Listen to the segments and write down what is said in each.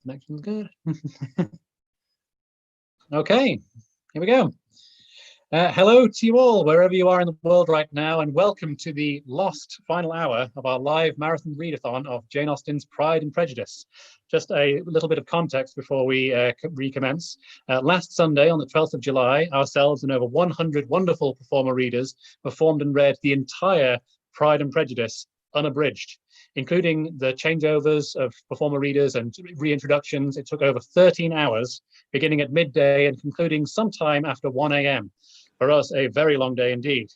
Connection's good. Okay, here we go. Hello to you all, wherever you are in the world right now, and welcome to the lost final hour of our live marathon readathon of Jane Austen's Pride and Prejudice. Just a little bit of context before we recommence. Last Sunday, on the 12th of July, ourselves and over 100 wonderful performer readers performed and read the entire Pride and Prejudice unabridged, including the changeovers of performer readers and reintroductions. It took over 13 hours, beginning at midday and concluding sometime after 1 a.m. For us, a very long day indeed.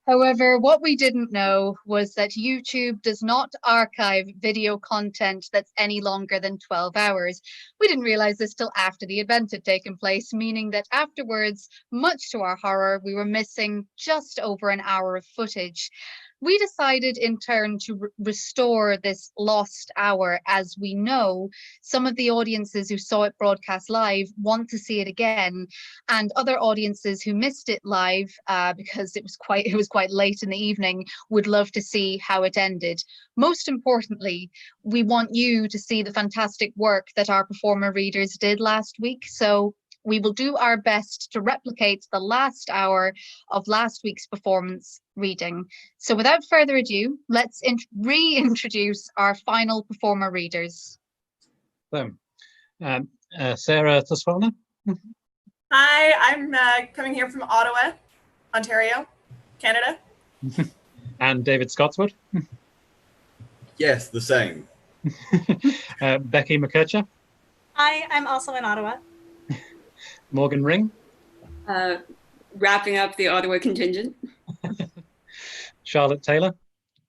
However, what we didn't know was that YouTube does not archive video content that's any longer than 12 hours. We didn't realize this till after the event had taken place, meaning that afterwards, much to our horror, we were missing just over an hour of footage. We decided in turn to restore this lost hour, as we know some of the audiences who saw it broadcast live want to see it again, and other audiences who missed it live because it was quite late in the evening would love to see how it ended. Most importantly, we want you to see the fantastic work that our performer readers did last week. So we will do our best to replicate the last hour of last week's performance reading. So without further ado, let's reintroduce our final performer readers. So, Sarah Tuswalna. Hi, I'm coming here from Ottawa, Ontario, Canada. And David Scotswood. Yes, the same. Becky McKercher. Hi, I'm also in Ottawa. Morgan Ring. Wrapping up the Ottawa contingent. Charlotte Taylor.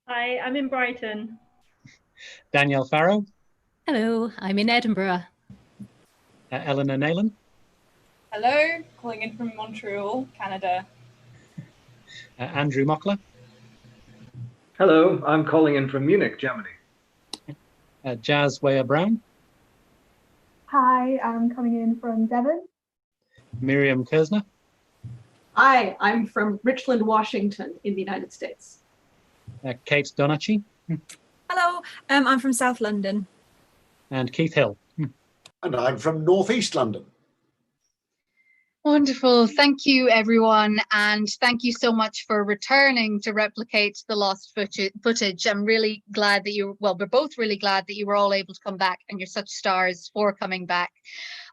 Hi, I'm in Brighton. Danielle Farrow. Hello, I'm in Edinburgh. Eleanor Nayland. Hello, calling in from Montreal, Canada. Andrew Mockler. Hello, I'm calling in from Munich, Germany. Jazz Weyer Brown. Hi, I'm coming in from Devon. Miriam Kersner. Hi, I'm from Richland, Washington in the United States. Kate Donachi. Hello, I'm from South London. And Keith Hill. And I'm from North East London. Wonderful. Thank you, everyone. And thank you so much for returning to replicate the lost footage. I'm really glad that we're both really glad that you were all able to come back, and you're such stars for coming back.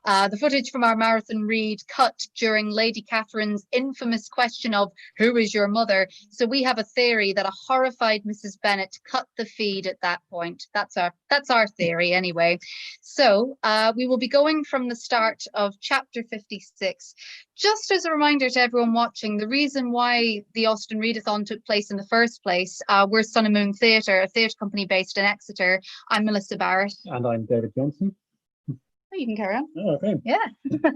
The footage from our marathon read cut during Lady Catherine's infamous question of "Who is your mother?" So we have a theory that a horrified Mrs. Bennett cut the feed at that point. That's our theory anyway. So we will be going from the start of chapter 56. Just as a reminder to everyone watching, the reason why the Austen Readathon took place in the first place, we're Sun and Moon Theatre, a theatre company based in Exeter. I'm Melissa Barrett. And I'm David Johnson. You can carry on. Oh, okay. Yeah.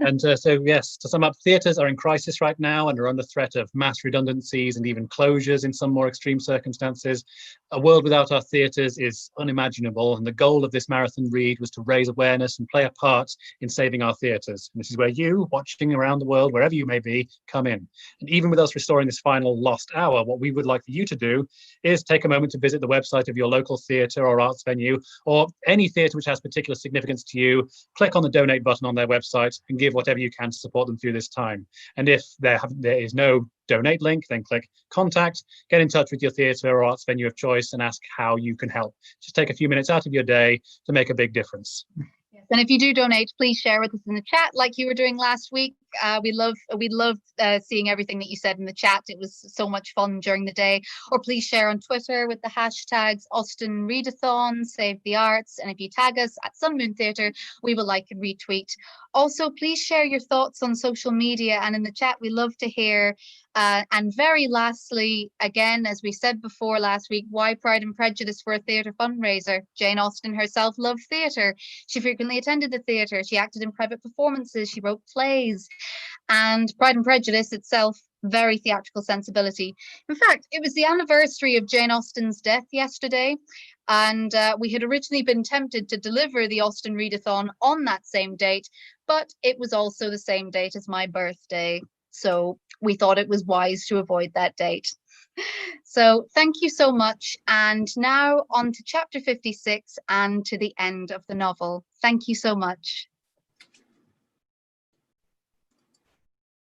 And so, yes, to sum up, theatres are in crisis right now and are under threat of mass redundancies and even closures in some more extreme circumstances. A world without our theatres is unimaginable, and the goal of this marathon read was to raise awareness and play a part in saving our theatres. And this is where you, watching around the world, wherever you may be, come in. And even with us restoring this final lost hour, what we would like for you to do is take a moment to visit the website of your local theatre or arts venue, or any theatre which has particular significance to you. Click on the donate button on their website and give whatever you can to support them through this time. And if there is no donate link, then click contact, get in touch with your theatre or arts venue of choice and ask how you can help. Just take a few minutes out of your day to make a big difference. And if you do donate, please share with us in the chat like you were doing last week. We loved seeing everything that you said in the chat. It was so much fun during the day. Or please share on Twitter with the hashtags Austen Readathon, Save the Arts. And if you tag us at Sun Moon Theatre, we will like and retweet. Also, please share your thoughts on social media and in the chat. We love to hear. And very lastly, again, as we said before last week, why Pride and Prejudice for a theatre fundraiser? Jane Austen herself loved theatre. She frequently attended the theatre. She acted in private performances. She wrote plays. And Pride and Prejudice itself, very theatrical sensibility. In fact, it was the anniversary of Jane Austen's death yesterday. And we had originally been tempted to deliver the Austen Readathon on that same date, but it was also the same date as my birthday. So we thought it was wise to avoid that date. So thank you so much. And now on to chapter 56 and to the end of the novel. Thank you so much.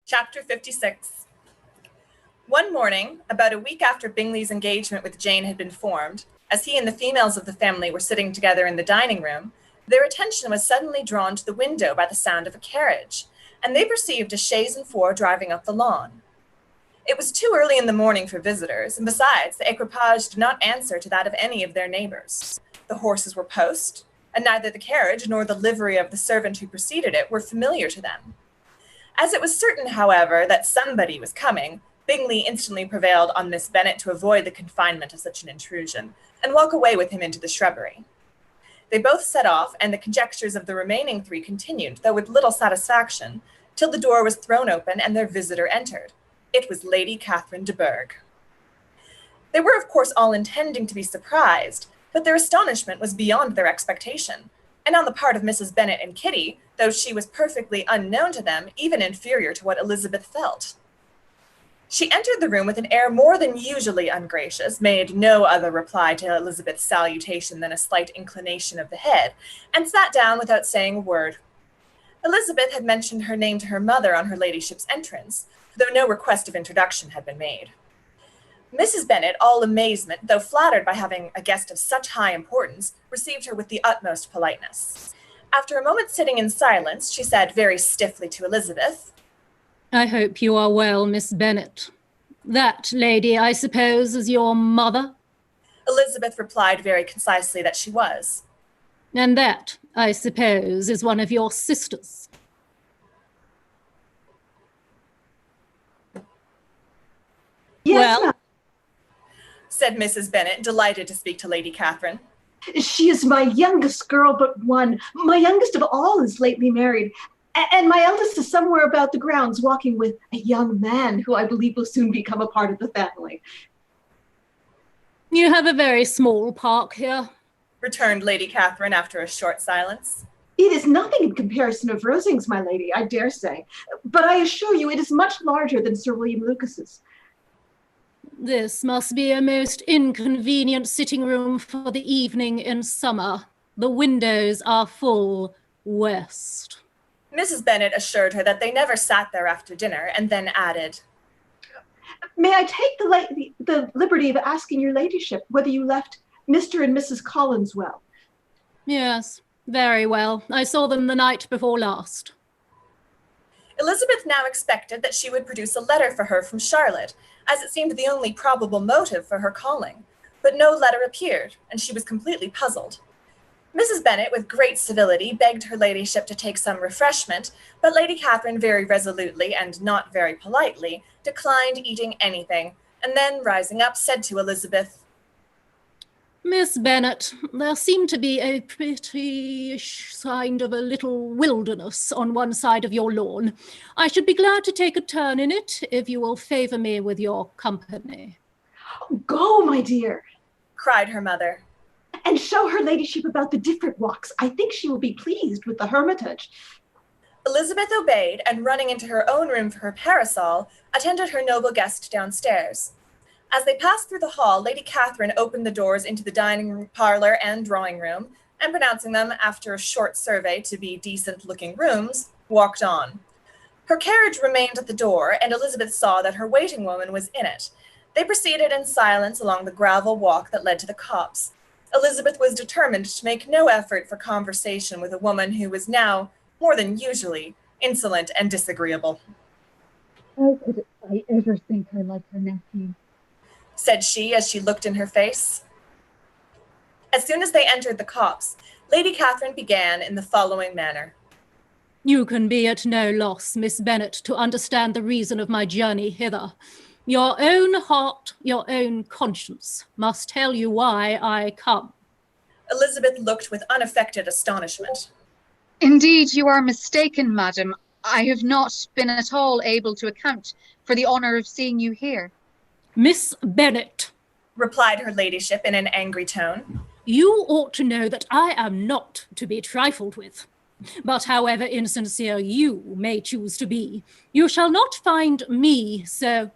Chapter 56. One morning, about a week after Bingley's engagement with Jane had been formed, as he and the females of the family were sitting together in the dining room, their attention was suddenly drawn to the window by the sound of a carriage, and they perceived a chaise and four driving up the lawn. It was too early in the morning for visitors, and besides, the equipage did not answer to that of any of their neighbours. The horses were post, and neither the carriage nor the livery of the servant who preceded it were familiar to them. As it was certain, however, that somebody was coming, Bingley instantly prevailed on Miss Bennet to avoid the confinement of such an intrusion, and walk away with him into the shrubbery. They both set off, and the conjectures of the remaining three continued, though with little satisfaction, till the door was thrown open and their visitor entered. It was Lady Catherine de Bourgh. They were, of course, all intending to be surprised, but their astonishment was beyond their expectation, and on the part of Mrs. Bennet and Kitty, though she was perfectly unknown to them, even inferior to what Elizabeth felt. She entered the room with an air more than usually ungracious, made no other reply to Elizabeth's salutation than a slight inclination of the head, and sat down without saying a word. Elizabeth had mentioned her name to her mother on her ladyship's entrance, though no request of introduction had been made. Mrs. Bennet, all amazement, though flattered by having a guest of such high importance, received her with the utmost politeness. After a moment sitting in silence, she said very stiffly to Elizabeth, I hope you are well, Miss Bennet. That lady, I suppose, is your mother? Elizabeth replied very concisely that she was. And that, I suppose, is one of your sisters. Yes, Well, said Mrs. Bennet, delighted to speak to Lady Catherine. she is my youngest girl but one. My youngest of all is lately married. And my eldest is somewhere about the grounds walking with a young man who I believe will soon become a part of the family. You have a very small park here, returned Lady Catherine after a short silence. It is nothing in comparison of Rosings, my lady, I dare say. But I assure you it is much larger than Sir William Lucas's. This must be a most inconvenient sitting room for the evening in summer. The windows are full west. Mrs. Bennet assured her that they never sat there after dinner, and then added, May I take the liberty of asking your ladyship whether you left Mr. and Mrs. Collins well? Yes, very well. I saw them the night before last. Elizabeth now expected that she would produce a letter for her from Charlotte, as it seemed the only probable motive for her calling. But no letter appeared, and she was completely puzzled. Mrs. Bennet, with great civility, begged her ladyship to take some refreshment, but Lady Catherine very resolutely, and not very politely, declined eating anything, and then, rising up, said to Elizabeth, Miss Bennet, there seemed to be a pretty kind of a little wilderness on one side of your lawn. I should be glad to take a turn in it, if you will favour me with your company. Go, my dear, cried her mother. And show her ladyship about the different walks. I think she will be pleased with the hermitage. Elizabeth obeyed, and running into her own room for her parasol, attended her noble guest downstairs. As they passed through the hall, Lady Catherine opened the doors into the dining room, parlour, and drawing room, and pronouncing them, after a short survey, to be decent-looking rooms, walked on. Her carriage remained at the door, and Elizabeth saw that her waiting woman was in it. They proceeded in silence along the gravel walk that led to the copse. Elizabeth was determined to make no effort for conversation with a woman who was now, more than usually, insolent and disagreeable. How could I ever think her like her nephew? Said she as she looked in her face. As soon as they entered the copse, Lady Catherine began in the following manner. You can be at no loss, Miss Bennet, to understand the reason of my journey hither. Your own heart, your own conscience must tell you why I come. Elizabeth looked with unaffected astonishment. Indeed, you are mistaken, madam. I have not been at all able to account for the honour of seeing you here. Miss Bennet, replied her ladyship in an angry tone, you ought to know that I am not to be trifled with. But however insincere you may choose to be, you shall not find me so...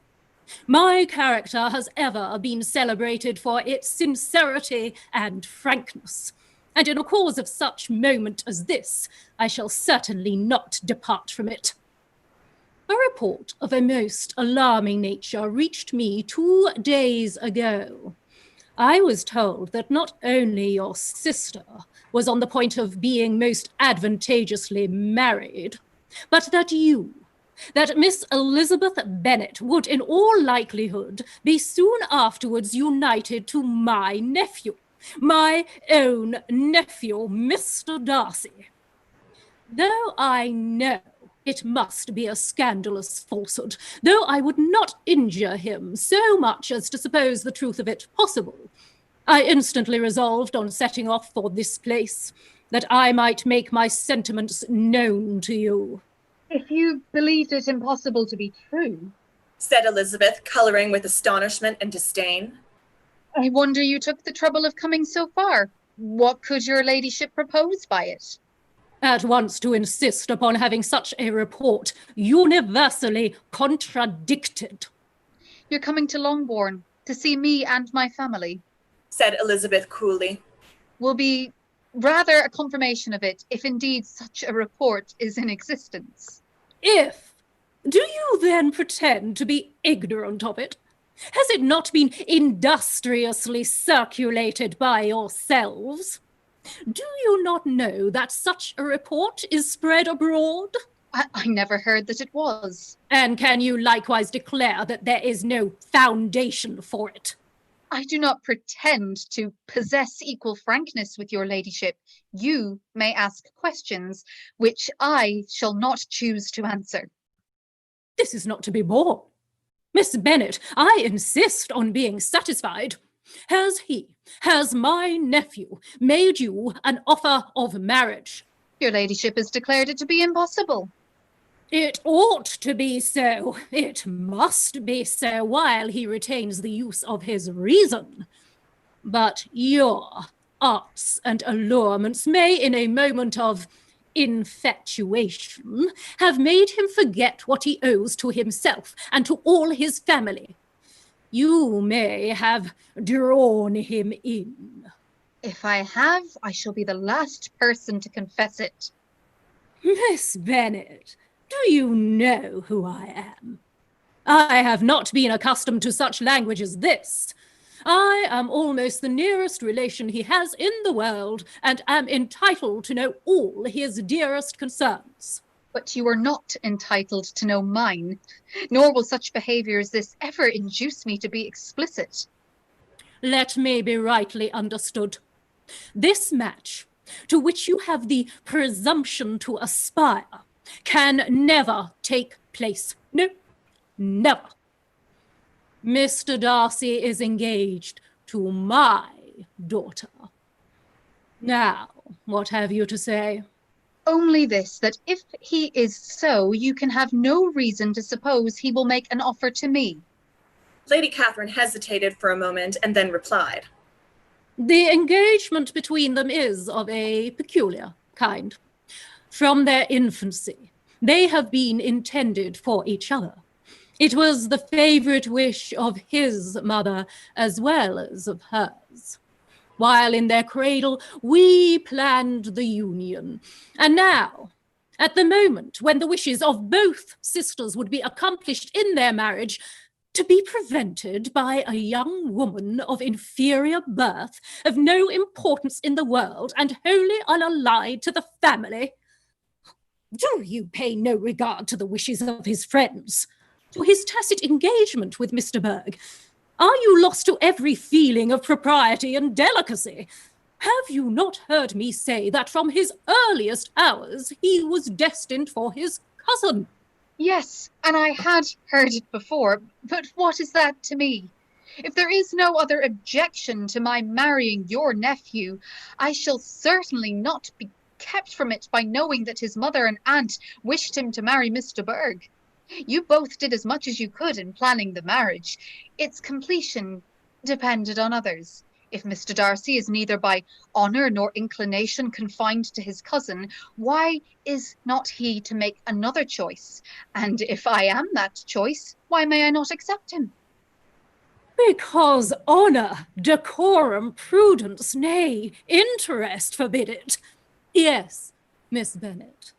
My character has ever been celebrated for its sincerity and frankness, and in a cause of such moment as this, I shall certainly not depart from it. A report of a most alarming nature reached me 2 days ago. I was told that not only your sister was on the point of being most advantageously married, but that Miss Elizabeth Bennet would in all likelihood be soon afterwards united to my nephew, my own nephew, Mr. Darcy. Though I know it must be a scandalous falsehood, though I would not injure him so much as to suppose the truth of it possible, I instantly resolved on setting off for this place, that I might make my sentiments known to you. If you believed it impossible to be true, said Elizabeth, colouring with astonishment and disdain. I wonder you took the trouble of coming so far. What could your ladyship propose by it? At once to insist upon having such a report universally contradicted. You're coming to Longbourn to see me and my family, said Elizabeth coolly. Will be rather a confirmation of it, if indeed such a report is in existence. If? Do you then pretend to be ignorant of it? Has it not been industriously circulated by yourselves? Do you not know that such a report is spread abroad? I never heard that it was. And can you likewise declare that there is no foundation for it? I do not pretend to possess equal frankness with your ladyship. You may ask questions, which I shall not choose to answer. This is not to be borne. Miss Bennet, I insist on being satisfied. Has my nephew made you an offer of marriage? Your ladyship has declared it to be impossible. It ought to be so. It must be so while he retains the use of his reason. But your arts and allurements may, in a moment of infatuation, have made him forget what he owes to himself and to all his family. You may have drawn him in. If I have, I shall be the last person to confess it. Miss Bennet, do you know who I am? I have not been accustomed to such language as this. I am almost the nearest relation he has in the world, and am entitled to know all his dearest concerns. But you are not entitled to know mine, nor will such behaviour as this ever induce me to be explicit. Let me be rightly understood. This match, to which you have the presumption to aspire, can never take place. No, never. Mr. Darcy is engaged to my daughter. Now, what have you to say? Only this, that if he is so, you can have no reason to suppose he will make an offer to me. Lady Catherine hesitated for a moment and then replied. The engagement between them is of a peculiar kind. From their infancy, they have been intended for each other. It was the favourite wish of his mother as well as of hers. While in their cradle, we planned the union. And now, at the moment when the wishes of both sisters would be accomplished in their marriage, to be prevented by a young woman of inferior birth, of no importance in the world, and wholly unallied to the family. Do you pay no regard to the wishes of his friends, to his tacit engagement with Mr. Berg? Are you lost to every feeling of propriety and delicacy? Have you not heard me say that from his earliest hours he was destined for his cousin? Yes, and I had heard it before, but what is that to me? If there is no other objection to my marrying your nephew, I shall certainly not be kept from it by knowing that his mother and aunt wished him to marry Mr. Berg. You both did as much as you could in planning the marriage. Its completion depended on others. If Mr. Darcy is neither by honour nor inclination confined to his cousin, why is not he to make another choice? And if I am that choice, Why may I not accept him? Because honour, decorum, prudence, nay, interest forbid it. Yes, Miss Bennet,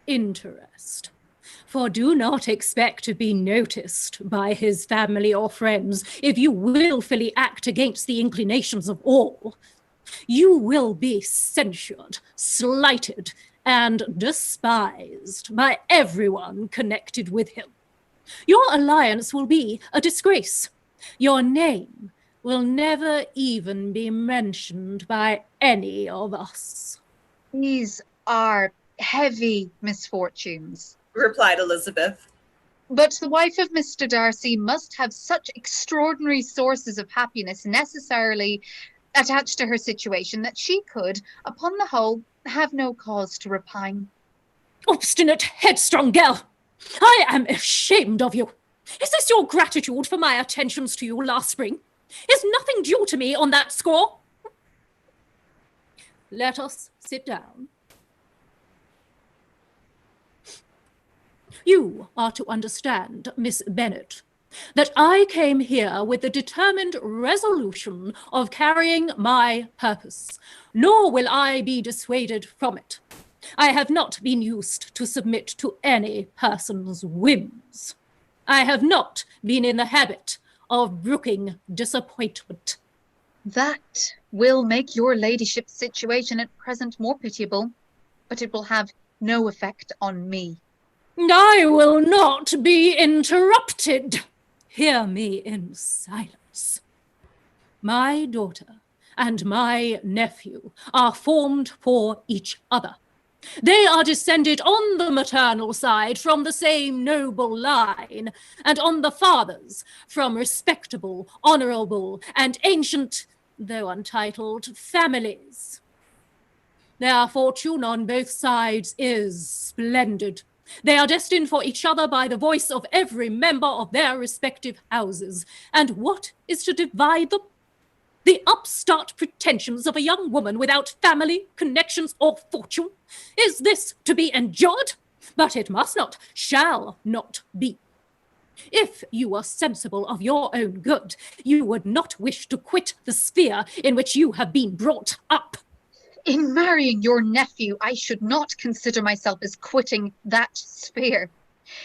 interest. For do not expect to be noticed by his family or friends if you wilfully act against the inclinations of all. You will be censured, slighted, and despised by everyone connected with him. Your alliance will be a disgrace. Your name will never even be mentioned by any of us. These are heavy misfortunes, replied Elizabeth. But the wife of Mr. Darcy must have such extraordinary sources of happiness necessarily attached to her situation that she could, upon the whole, have no cause to repine. Obstinate, headstrong girl! I am ashamed of you. Is this your gratitude for my attentions to you last spring? Is nothing due to me on that score? Let us sit down. You are to understand, Miss Bennet, that I came here with the determined resolution of carrying my purpose, nor will I be dissuaded from it. I have not been used to submit to any person's whims. I have not been in the habit of brooking disappointment. That will make your ladyship's situation at present more pitiable, but it will have no effect on me. I will not be interrupted. Hear me in silence. My daughter and my nephew are formed for each other. They are descended on the maternal side from the same noble line, and on the father's from respectable, honourable, and ancient, though untitled, families. Their fortune on both sides is splendid. They are destined for each other by the voice of every member of their respective houses. And what is to divide them? The upstart pretensions of a young woman without family, connections, or fortune? Is this to be endured? But it must not, shall not be. If you were sensible of your own good, you would not wish to quit the sphere in which you have been brought up. In marrying your nephew, I should not consider myself as quitting that sphere.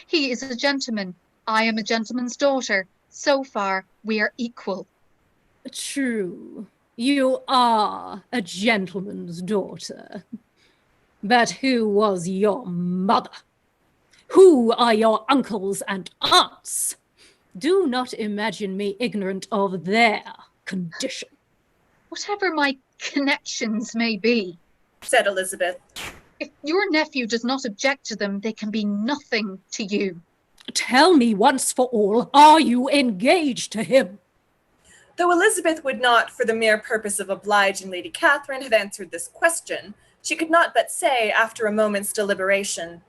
He is a gentleman. I am a gentleman's daughter. So far, we are equal. True, you are a gentleman's daughter. But who was your mother? Who are your uncles and aunts? Do not imagine me ignorant of their condition. Whatever my connections may be, said Elizabeth, if your nephew does not object to them, they can be nothing to you. Tell me once for all, are you engaged to him? Though Elizabeth would not, for the mere purpose of obliging Lady Catherine, have answered this question, she could not but say, after a moment's deliberation,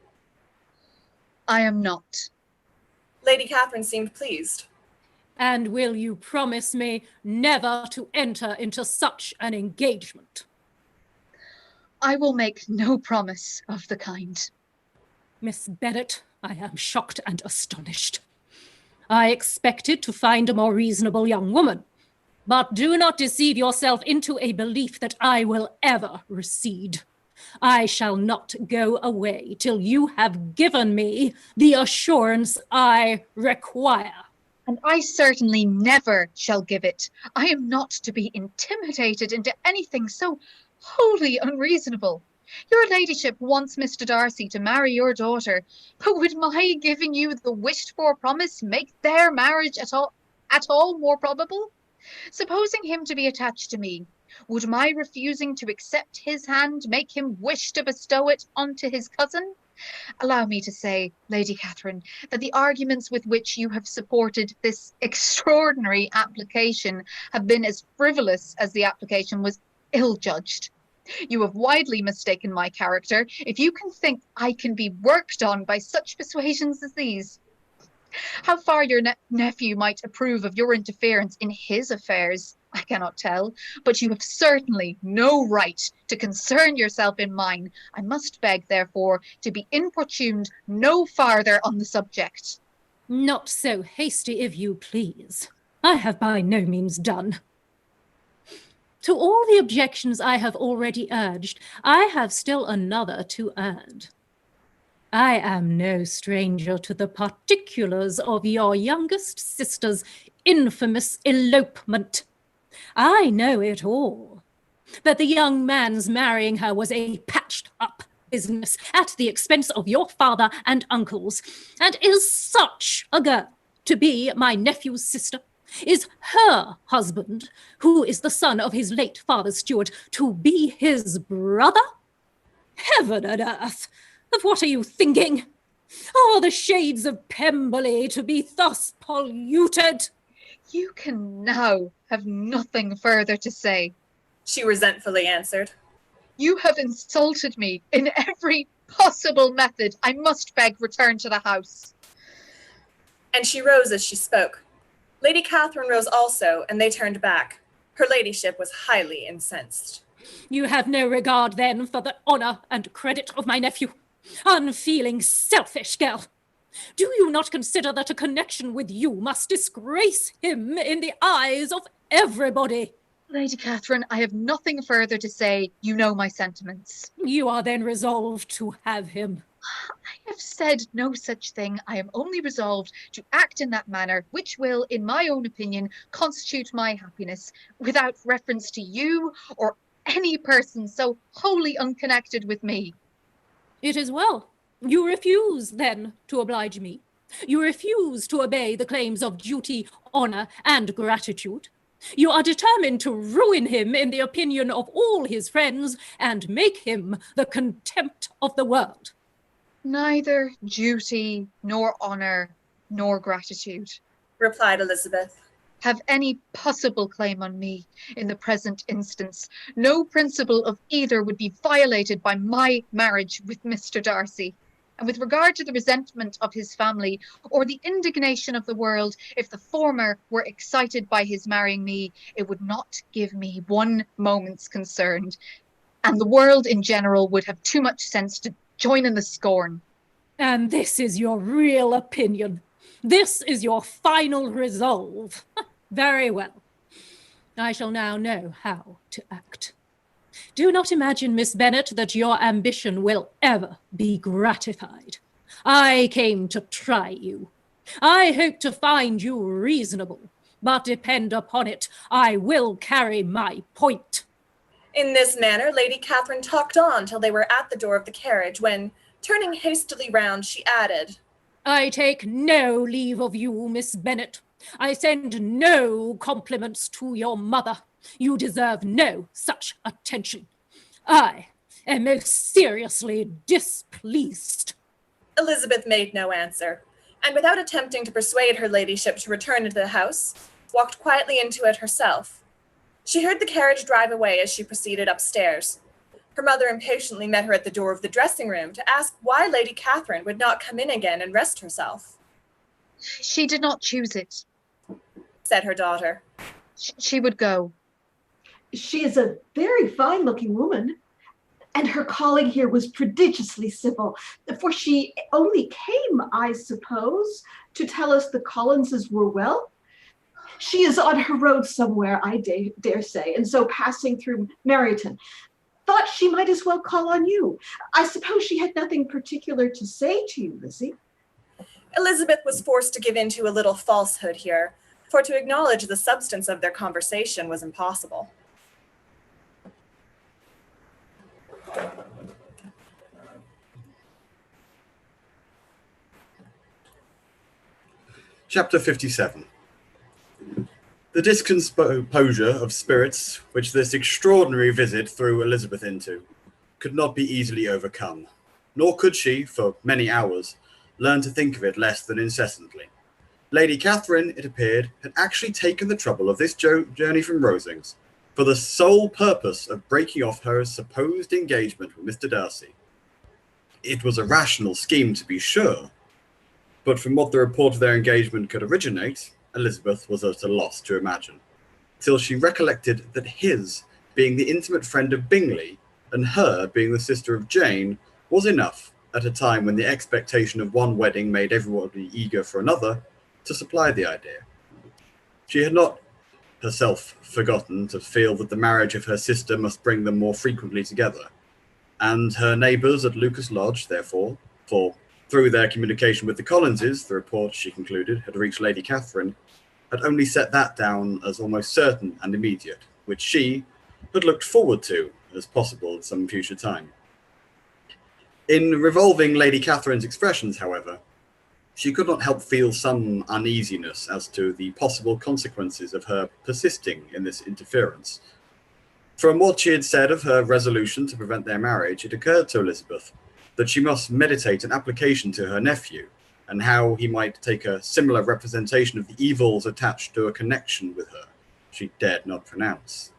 I am not. Lady Catherine seemed pleased. And will you promise me never to enter into such an engagement? I will make no promise of the kind. Miss Bennett, I am shocked and astonished. I expected to find a more reasonable young woman, but do not deceive yourself into a belief that I will ever recede. I shall not go away till you have given me the assurance I require. And I certainly never shall give it. I am not to be intimidated into anything so wholly unreasonable. Your ladyship wants Mr. Darcy to marry your daughter, but would my giving you the wished-for promise make their marriage at all more probable? Supposing him to be attached to me, would my refusing to accept his hand make him wish to bestow it onto his cousin? Allow me to say, Lady Catherine, that the arguments with which you have supported this extraordinary application have been as frivolous as the application was ill-judged. You have widely mistaken my character, if you can think I can be worked on by such persuasions as these. How far your nephew might approve of your interference in his affairs, I cannot tell, but you have certainly no right to concern yourself in mine. I must beg, therefore, to be importuned no farther on the subject. Not so hasty, if you please. I have by no means done. To all the objections I have already urged, I have still another to add. I am no stranger to the particulars of your youngest sister's infamous elopement. I know it all. That the young man's marrying her was a patched-up business at the expense of your father and uncles. And is such a girl to be my nephew's sister? Is her husband, who is the son of his late father's steward, to be his brother? Heaven and earth! Of what are you thinking? Are the shades of Pemberley to be thus polluted? You can now have nothing further to say, she resentfully answered. You have insulted me in every possible method. I must beg return to the house. And she rose as she spoke. Lady Catherine rose also, and they turned back. Her ladyship was highly incensed. You have no regard, then, for the honour and credit of my nephew. Unfeeling, selfish girl. Do you not consider that a connection with you must disgrace him in the eyes of everybody? Lady Catherine, I have nothing further to say. You know my sentiments. You are then resolved to have him. I have said no such thing. I am only resolved to act in that manner, which will, in my own opinion, constitute my happiness, without reference to you or any person so wholly unconnected with me. It is well. You refuse, then, to oblige me. You refuse to obey the claims of duty, honour, and gratitude. You are determined to ruin him in the opinion of all his friends and make him the contempt of the world. Neither duty, nor honour, nor gratitude, replied Elizabeth, have any possible claim on me in the present instance. No principle of either would be violated by my marriage with Mr. Darcy. And with regard to the resentment of his family or the indignation of the world, if the former were excited by his marrying me, it would not give me one moment's concern. And the world in general would have too much sense to join in the scorn. And this is your real opinion. This is your final resolve. Very well. I shall now know how to act. Do not imagine, Miss Bennett, that your ambition will ever be gratified. I came to try you. I hope to find you reasonable, but depend upon it, I will carry my point. In this manner, Lady Catherine talked on till they were at the door of the carriage, when, turning hastily round, she added, I take no leave of you, Miss Bennett. I send no compliments to your mother. You deserve no such attention. I am most seriously displeased. Elizabeth made no answer, and without attempting to persuade her ladyship to return into the house, walked quietly into it herself. She heard the carriage drive away as she proceeded upstairs. Her mother impatiently met her at the door of the dressing room to ask why Lady Catherine would not come in again and rest herself. She did not choose it, said her daughter. She would go. She is a very fine-looking woman, and her calling here was prodigiously civil, for she only came, I suppose, to tell us the Collinses were well. She is on her road somewhere, I dare say, and so passing through Meryton. Thought she might as well call on you. I suppose she had nothing particular to say to you, Lizzie. Elizabeth was forced to give in to a little falsehood here, for to acknowledge the substance of their conversation was impossible. Chapter 57. The discomposure of spirits which this extraordinary visit threw Elizabeth into could not be easily overcome, nor could she, for many hours, learn to think of it less than incessantly. Lady Catherine, it appeared, had actually taken the trouble of this journey from Rosings for the sole purpose of breaking off her supposed engagement with Mr. Darcy. It was a rational scheme, to be sure, but from what the report of their engagement could originate, Elizabeth was at a loss to imagine, till she recollected that his being the intimate friend of Bingley, and her being the sister of Jane, was enough, at a time when the expectation of one wedding made everybody eager for another to supply the idea. She had not herself forgotten to feel that the marriage of her sister must bring them more frequently together, and her neighbours at Lucas Lodge, therefore, for through their communication with the Collinses, the report, she concluded, had reached Lady Catherine, had only set that down as almost certain and immediate, which she had looked forward to as possible at some future time. In revolving Lady Catherine's expressions, however, she could not help feel some uneasiness as to the possible consequences of her persisting in this interference. From what she had said of her resolution to prevent their marriage, it occurred to Elizabeth that she must meditate an application to her nephew, and how he might take a similar representation of the evils attached to a connection with her she dared not pronounce.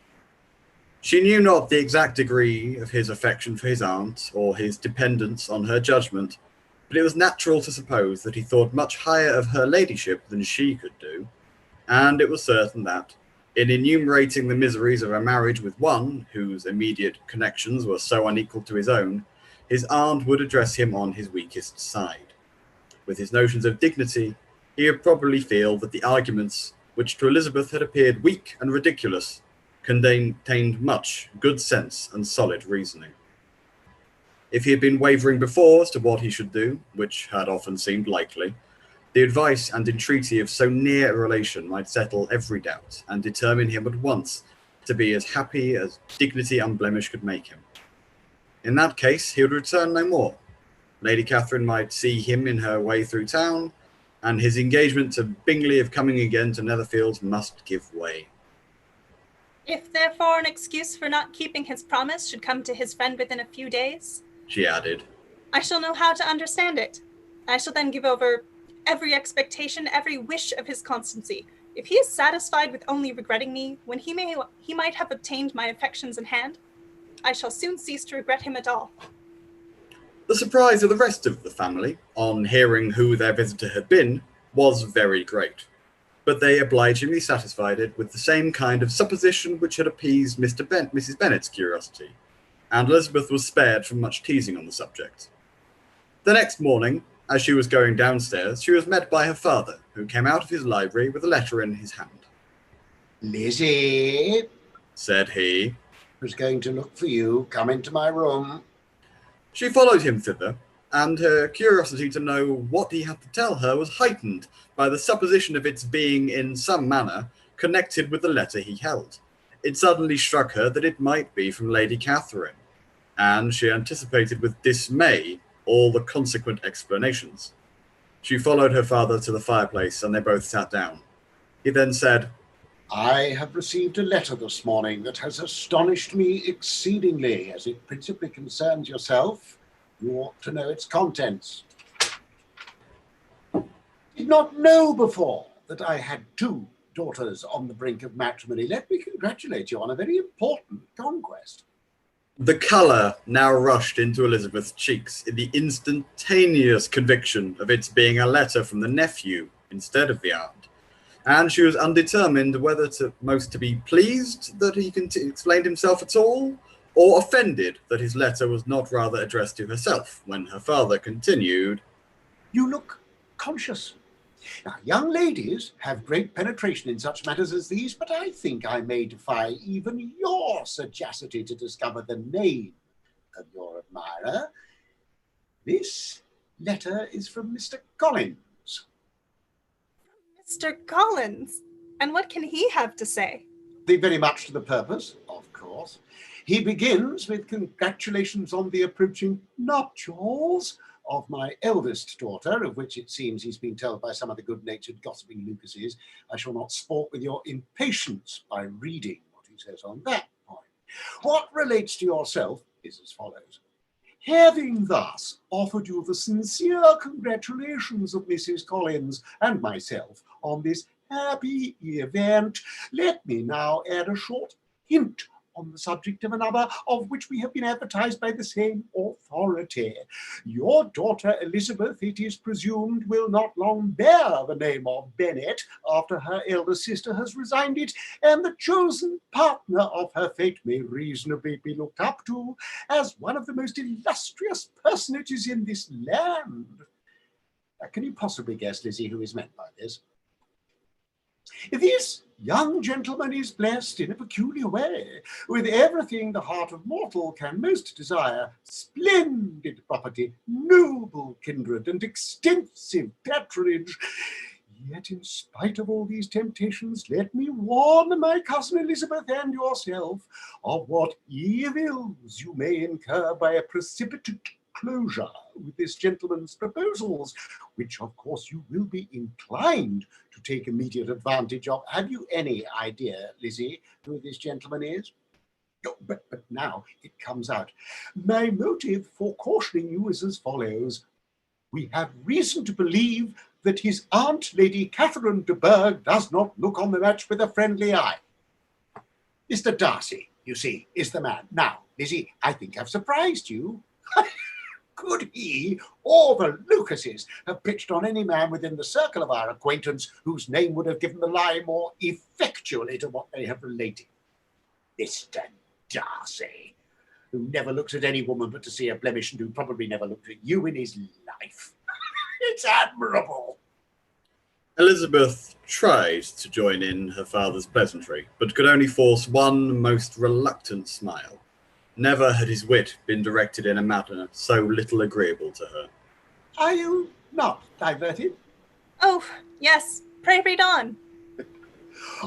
She knew not the exact degree of his affection for his aunt, or his dependence on her judgment, but it was natural to suppose that he thought much higher of her ladyship than she could do, and it was certain that, in enumerating the miseries of a marriage with one whose immediate connections were so unequal to his own, his aunt would address him on his weakest side. With his notions of dignity, he would probably feel that the arguments, which to Elizabeth had appeared weak and ridiculous, contained much good sense and solid reasoning. If he had been wavering before as to what he should do, which had often seemed likely, the advice and entreaty of so near a relation might settle every doubt and determine him at once to be as happy as dignity unblemished could make him. In that case, he would return no more. Lady Catherine might see him in her way through town, and his engagement to Bingley of coming again to Netherfield must give way. If therefore an excuse for not keeping his promise should come to his friend within a few days, She added, I shall know how to understand it. I shall then give over every expectation, every wish of his constancy. If he is satisfied with only regretting me, when he might have obtained my affections in hand, I shall soon cease to regret him at all. The surprise of the rest of the family, on hearing who their visitor had been, was very great, but they obligingly satisfied it with the same kind of supposition which had appeased Mrs. Bennet's curiosity, and Elizabeth was spared from much teasing on the subject. The next morning, as she was going downstairs, she was met by her father, who came out of his library with a letter in his hand. Lizzie, said he, was going to look for you. Come into my room. She followed him thither, and her curiosity to know what he had to tell her was heightened by the supposition of its being in some manner connected with the letter he held. It suddenly struck her that it might be from Lady Catherine, and she anticipated with dismay all the consequent explanations. She followed her father to the fireplace, and they both sat down. He then said, I have received a letter this morning that has astonished me exceedingly. As it principally concerns yourself, you ought to know its contents. Did not know before that I had two daughters on the brink of matrimony. Let me congratulate you on a very important conquest. The colour now rushed into Elizabeth's cheeks in the instantaneous conviction of its being a letter from the nephew instead of the aunt, and she was undetermined whether to be pleased that he explained himself at all, or offended that his letter was not rather addressed to herself, when her father continued, You look conscious. Now, young ladies have great penetration in such matters as these, but I think I may defy even your sagacity to discover the name of your admirer. This letter is from Mr. Collins. Mr. Collins? And what can he have to say? Very much to the purpose, of course. He begins with congratulations on the approaching nuptials of my eldest daughter, of which it seems he's been told by some of the good-natured gossiping Lucases. I shall not sport with your impatience by reading what he says on that point. What relates to yourself is as follows. Having thus offered you the sincere congratulations of Mrs. Collins and myself on this happy event, let me now add a short hint on the subject of another, of which we have been advertised by the same authority. Your daughter Elizabeth, it is presumed, will not long bear the name of Bennett after her elder sister has resigned it, and the chosen partner of her fate may reasonably be looked up to as one of the most illustrious personages in this land. Can you possibly guess, Lizzie, who is meant by this? This young gentleman is blessed in a peculiar way with everything the heart of mortal can most desire: splendid property, noble kindred, and extensive patronage. Yet in spite of all these temptations, let me warn my cousin Elizabeth and yourself of what evils you may incur by a precipitate closure with this gentleman's proposals, which of course you will be inclined to take immediate advantage of. Have you any idea, Lizzie, who this gentleman is? Oh, but now it comes out. My motive for cautioning you is as follows. We have reason to believe that his aunt, Lady Catherine de Bourgh, does not look on the match with a friendly eye. Mr. Darcy, you see, is the man. Now, Lizzie, I think I've surprised you. Could he or the Lucases have pitched on any man within the circle of our acquaintance whose name would have given the lie more effectually to what they have related? Mr. Darcy, who never looks at any woman but to see a blemish, and who probably never looked at you in his life. It's admirable. Elizabeth tried to join in her father's pleasantry, but could only force one most reluctant smile. Never had his wit been directed in a manner so little agreeable to her. Are you not diverted? Oh, yes. Pray read on.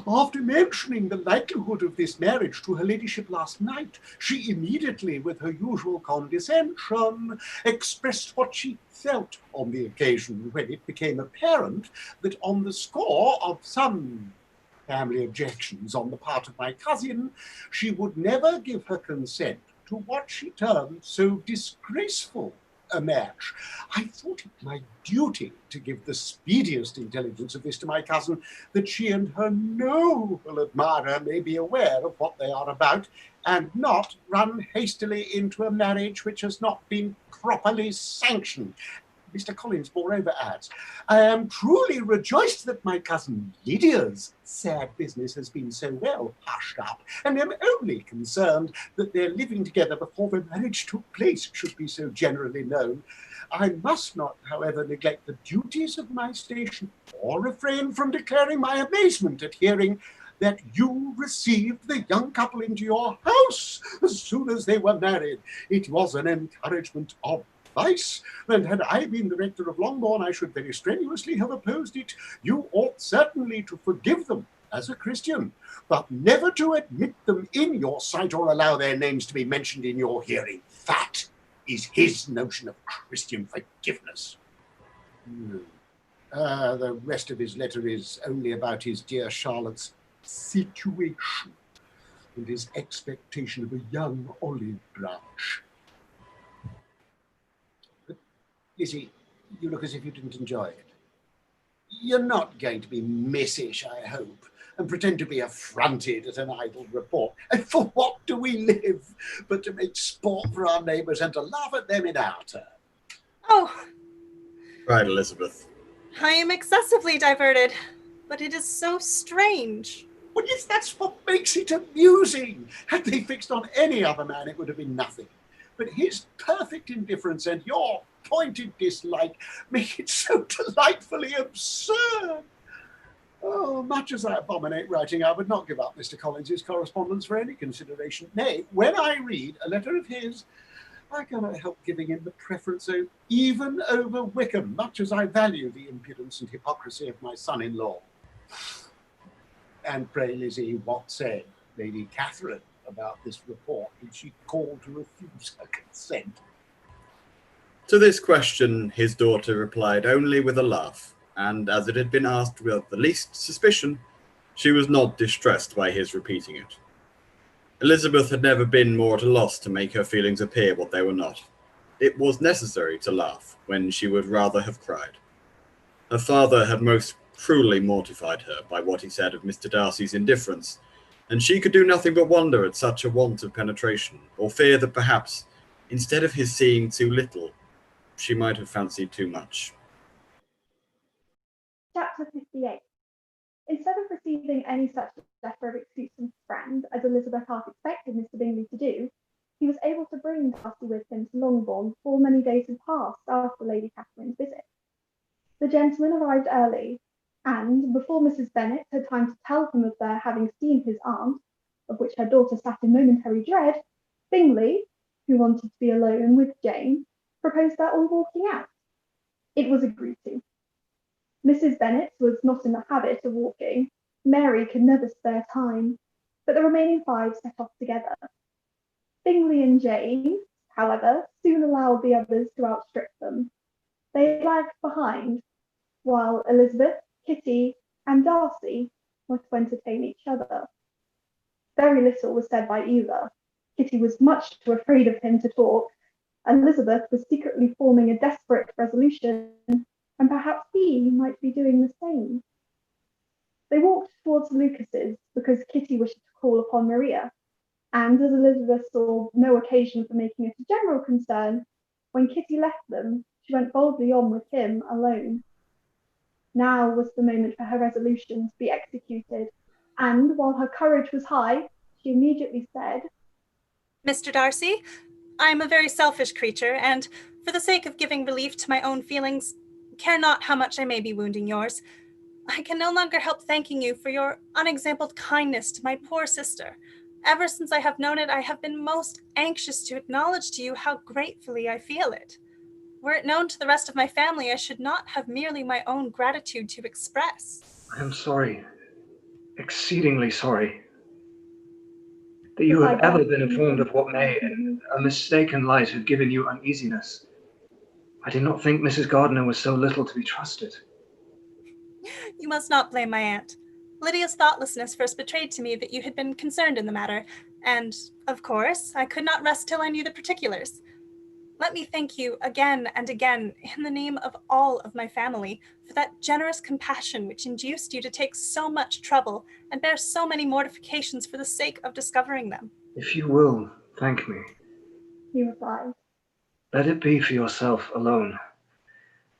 After mentioning the likelihood of this marriage to her ladyship last night, she immediately, with her usual condescension, expressed what she felt on the occasion, when it became apparent that on the score of some family objections on the part of my cousin, she would never give her consent to what she termed so disgraceful a match. I thought it my duty to give the speediest intelligence of this to my cousin, that she and her noble admirer may be aware of what they are about, and not run hastily into a marriage which has not been properly sanctioned. Mr. Collins moreover adds, I am truly rejoiced that my cousin Lydia's sad business has been so well hushed up, and am only concerned that their living together before the marriage took place should be so generally known. I must not, however, neglect the duties of my station, or refrain from declaring my amazement at hearing that you received the young couple into your house as soon as they were married. It was an encouragement of vice, and had I been the rector of Longbourn, I should very strenuously have opposed it. You ought certainly to forgive them as a Christian, but never to admit them in your sight or allow their names to be mentioned in your hearing. That is his notion of Christian forgiveness. The rest of his letter is only about his dear Charlotte's situation and his expectation of a young olive branch. Lizzie, you look as if you didn't enjoy it. You're not going to be missish, I hope, and pretend to be affronted at an idle report. And for what do we live but to make sport for our neighbours and to laugh at them in our turn? Oh, Cried Elizabeth. I am excessively diverted, but it is so strange. Well, yes, that's what makes it amusing. Had they fixed on any other man, it would have been nothing. But his perfect indifference and your pointed dislike make it so delightfully absurd. Oh, much as I abominate writing, I would not give up Mr. Collins's correspondence for any consideration. Nay, when I read a letter of his, I cannot help giving him the preference even over Wickham, much as I value the impudence and hypocrisy of my son-in-law. And pray, Lizzie, what said Lady Catherine about this report? Did she call to refuse her consent? To this question, his daughter replied only with a laugh, and as it had been asked without the least suspicion, she was not distressed by his repeating it. Elizabeth had never been more at a loss to make her feelings appear what they were not. It was necessary to laugh when she would rather have cried. Her father had most cruelly mortified her by what he said of Mr. Darcy's indifference, and she could do nothing but wonder at such a want of penetration, or fear that perhaps, instead of his seeing too little, she might have fancied too much. Chapter 58. Instead of receiving any such letter of excuse from his friend as Elizabeth half expected Mr. Bingley to do, he was able to bring Darcy with him to Longbourn before many days had passed after Lady Catherine's visit. The gentlemen arrived early, and before Mrs. Bennet had time to tell him of their having seen his aunt, of which her daughter sat in momentary dread, Bingley, who wanted to be alone with Jane, proposed their all walking out. It was agreed to. Mrs. Bennet was not in the habit of walking. Mary could never spare time, but the remaining 5 set off together. Bingley and Jane, however, soon allowed the others to outstrip them. They lagged behind, while Elizabeth, Kitty, and Darcy were to entertain each other. Very little was said by either. Kitty was much too afraid of him to talk. Elizabeth was secretly forming a desperate resolution, and perhaps he might be doing the same. They walked towards Lucas's because Kitty wished to call upon Maria, and as Elizabeth saw no occasion for making it a general concern, when Kitty left them, she went boldly on with him alone. Now was the moment for her resolution to be executed, and while her courage was high, she immediately said, Mr. Darcy, I am a very selfish creature, and for the sake of giving relief to my own feelings, care not how much I may be wounding yours. I can no longer help thanking you for your unexampled kindness to my poor sister. Ever since I have known it, I have been most anxious to acknowledge to you how gratefully I feel it. Were it known to the rest of my family, I should not have merely my own gratitude to express. I am sorry, exceedingly sorry, that you have ever been informed of what may, in a mistaken light, have given you uneasiness. I did not think Mrs. Gardiner was so little to be trusted. You must not blame my aunt. Lydia's thoughtlessness first betrayed to me that you had been concerned in the matter, and, of course, I could not rest till I knew the particulars. Let me thank you again and again, in the name of all of my family, for that generous compassion which induced you to take so much trouble and bear so many mortifications for the sake of discovering them. If you will, thank me. he replied. Let it be for yourself alone,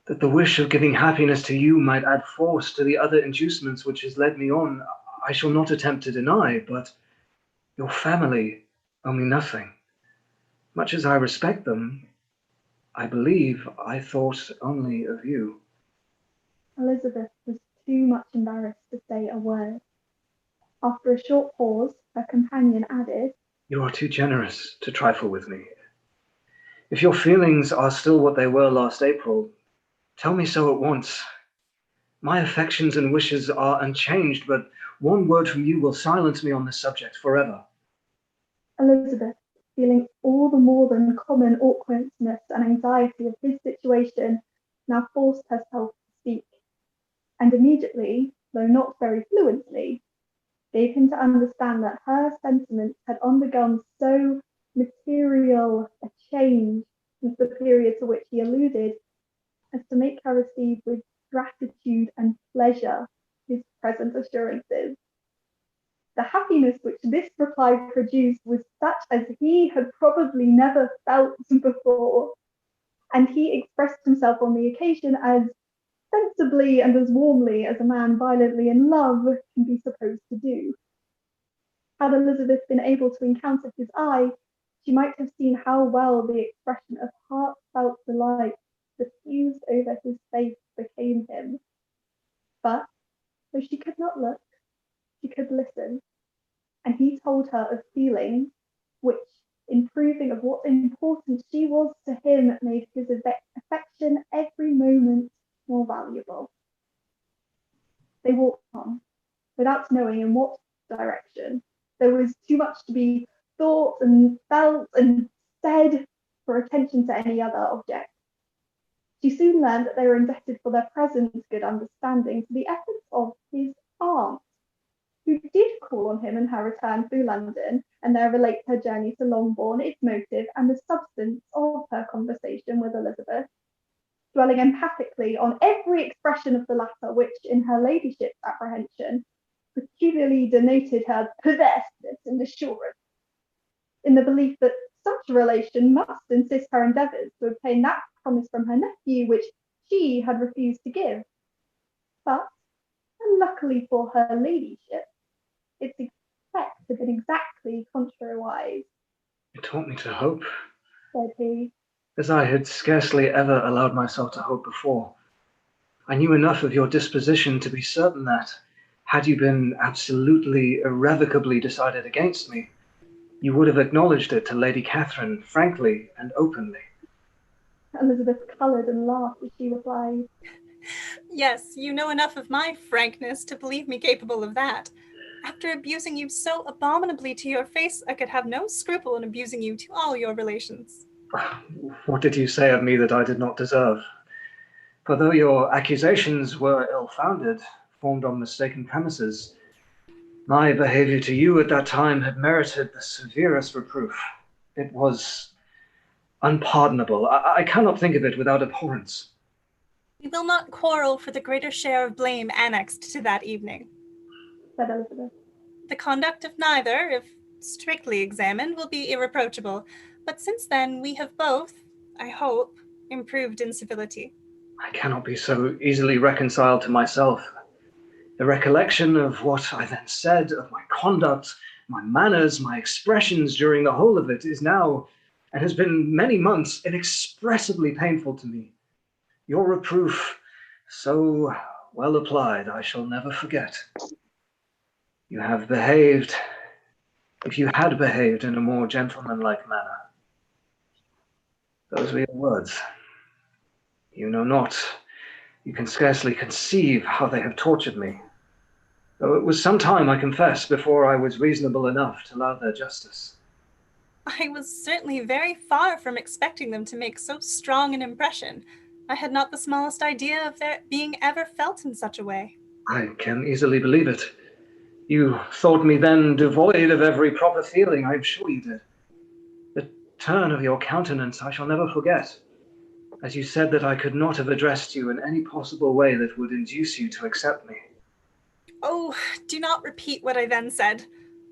that the wish of giving happiness to you might add force to the other inducements which has led me on, I shall not attempt to deny, but your family owe me nothing. Much as I respect them, I believe I thought only of you. Elizabeth was too much embarrassed to say a word. After a short pause, her companion added, You are too generous to trifle with me. If your feelings are still what they were last April, tell me so at once. My affections and wishes are unchanged, but one word from you will silence me on this subject forever. Elizabeth, feeling all the more than common awkwardness and anxiety of his situation, now forced herself to speak, and immediately, though not very fluently, gave him to understand that her sentiments had undergone so material a change since the period to which he alluded as to make her receive with gratitude and pleasure his present assurances. The happiness which this reply produced was such as he had probably never felt before, and he expressed himself on the occasion as sensibly and as warmly as a man violently in love can be supposed to do. Had Elizabeth been able to encounter his eye, she might have seen how well the expression of heartfelt delight diffused over his face became him. But, though she could not look, she could listen, and he told her of feelings which, in proving of what importance she was to him, made his affection every moment more valuable. They walked on, without knowing in what direction. There was too much to be thought and felt and said for attention to any other object. She soon learned that they were indebted for their present good understanding to the efforts of his aunt, who did call on him in her return through London, and there relate her journey to Longbourn, its motive, and the substance of her conversation with Elizabeth, dwelling empathically on every expression of the latter, which, in her ladyship's apprehension, peculiarly denoted her perverseness and assurance, in the belief that such a relation must insist her endeavours to obtain that promise from her nephew which she had refused to give. But, unluckily for her ladyship, its effect had been exactly contrariwise. You taught me to hope, Said he, as I had scarcely ever allowed myself to hope before. I knew enough of your disposition to be certain that, had you been absolutely, irrevocably decided against me, you would have acknowledged it to Lady Catherine frankly and openly. Elizabeth coloured and laughed as she replied, Yes, you know enough of my frankness to believe me capable of that. After abusing you so abominably to your face, I could have no scruple in abusing you to all your relations. What did you say of me that I did not deserve? For though your accusations were ill-founded, formed on mistaken premises, my behavior to you at that time had merited the severest reproof. It was unpardonable. I cannot think of it without abhorrence. We will not quarrel for the greater share of blame annexed to that evening, said Elizabeth. The conduct of neither, if strictly examined, will be irreproachable, but since then we have both, I hope, improved in civility. I cannot be so easily reconciled to myself. The recollection of what I then said, of my conduct, my manners, my expressions during the whole of it is now, and has been many months, inexpressibly painful to me. Your reproof, so well applied, I shall never forget. You have behaved, if you had behaved in a more gentlemanlike manner. Those were your words. You know not, you can scarcely conceive how they have tortured me. Though it was some time, I confess, before I was reasonable enough to allow their justice. I was certainly very far from expecting them to make so strong an impression. I had not the smallest idea of their being ever felt in such a way. I can easily believe it. You thought me then devoid of every proper feeling, I am sure you did. The turn of your countenance I shall never forget, as you said that I could not have addressed you in any possible way that would induce you to accept me. Oh, do not repeat what I then said.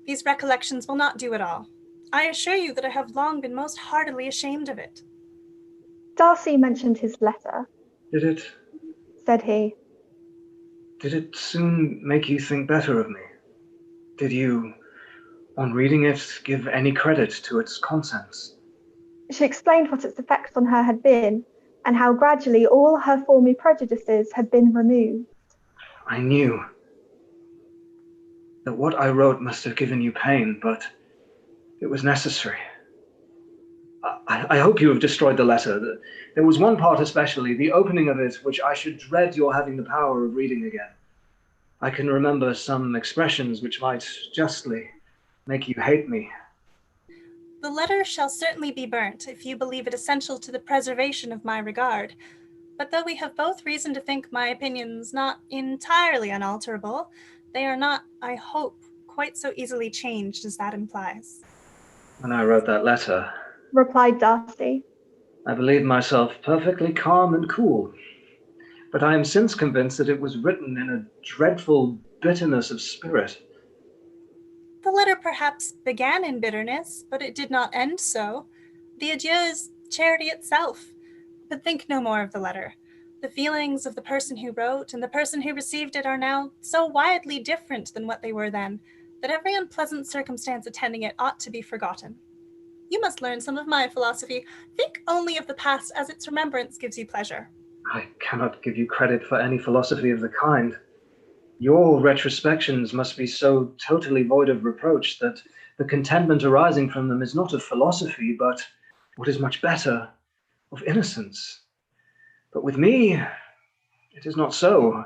These recollections will not do at all. I assure you that I have long been most heartily ashamed of it. Darcy mentioned his letter. Did it? Said he. Did it soon make you think better of me? Did you, on reading it, give any credit to its contents? She explained what its effect on her had been, and how gradually all her former prejudices had been removed. I knew that what I wrote must have given you pain, but it was necessary. I hope you have destroyed the letter. There was one part especially, the opening of it, which I should dread your having the power of reading again. I can remember some expressions which might justly make you hate me. The letter shall certainly be burnt, if you believe it essential to the preservation of my regard. But though we have both reason to think my opinions not entirely unalterable, they are not, I hope, quite so easily changed as that implies. When I wrote that letter, replied Darcy, I believed myself perfectly calm and cool, but I am since convinced that it was written in a dreadful bitterness of spirit. The letter perhaps began in bitterness, but it did not end so. The adieu is charity itself. But think no more of the letter. The feelings of the person who wrote and the person who received it are now so widely different than what they were then, that every unpleasant circumstance attending it ought to be forgotten. You must learn some of my philosophy. Think only of the past as its remembrance gives you pleasure. I cannot give you credit for any philosophy of the kind. Your retrospections must be so totally void of reproach that the contentment arising from them is not of philosophy, but, what is much better, of innocence. But with me, it is not so.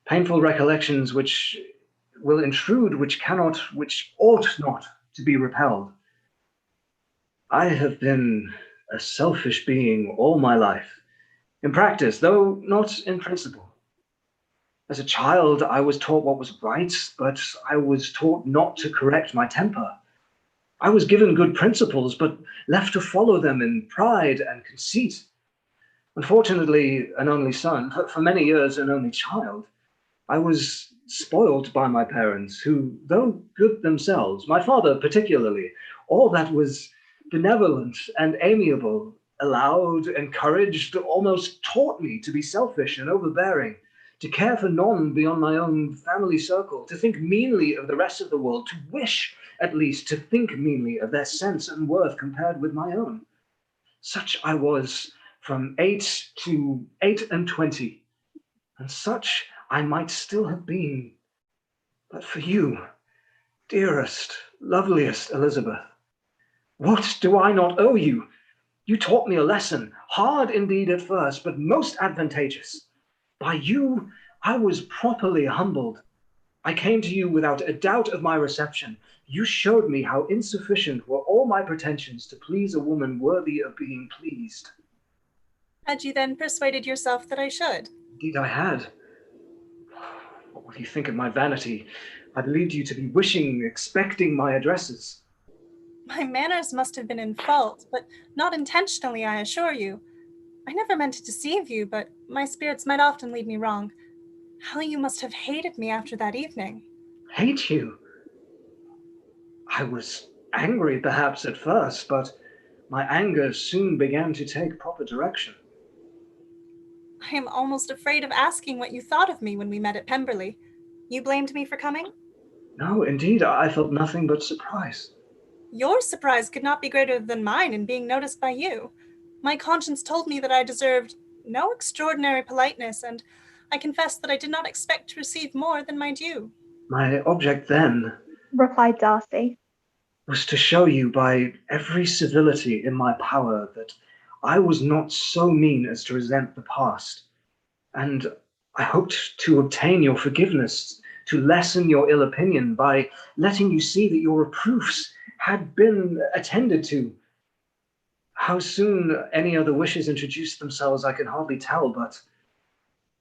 Painful recollections which will intrude, which ought not to be repelled. I have been a selfish being all my life, in practice, though not in principle. As a child, I was taught what was right, but I was taught not to correct my temper. I was given good principles, but left to follow them in pride and conceit. Unfortunately, an only son, for many years an only child, I was spoilt by my parents, who, though good themselves, my father particularly, all that was benevolent and amiable, allowed, encouraged, almost taught me to be selfish and overbearing, to care for none beyond my own family circle, to think meanly of the rest of the world, to wish, at least, to think meanly of their sense and worth compared with my own. Such I was from 8 to 28, and such I might still have been, but for you, dearest, loveliest Elizabeth. What do I not owe you? You taught me a lesson, hard indeed at first, but most advantageous. By you, I was properly humbled. I came to you without a doubt of my reception. You showed me how insufficient were all my pretensions to please a woman worthy of being pleased. Had you then persuaded yourself that I should? Indeed I had. What would you think of my vanity? I believed you to be wishing, expecting my addresses. My manners must have been in fault, but not intentionally, I assure you. I never meant to deceive you, but my spirits might often lead me wrong. How you must have hated me after that evening. Hate you? I was angry perhaps at first, but my anger soon began to take proper direction. I am almost afraid of asking what you thought of me when we met at Pemberley. You blamed me for coming? No, indeed, I felt nothing but surprise. Your surprise could not be greater than mine in being noticed by you. My conscience told me that I deserved no extraordinary politeness, and I confess that I did not expect to receive more than my due. My object then, replied Darcy, was to show you by every civility in my power that I was not so mean as to resent the past, and I hoped to obtain your forgiveness, to lessen your ill opinion by letting you see that your reproofs had been attended to. How soon any other wishes introduced themselves I can hardly tell, but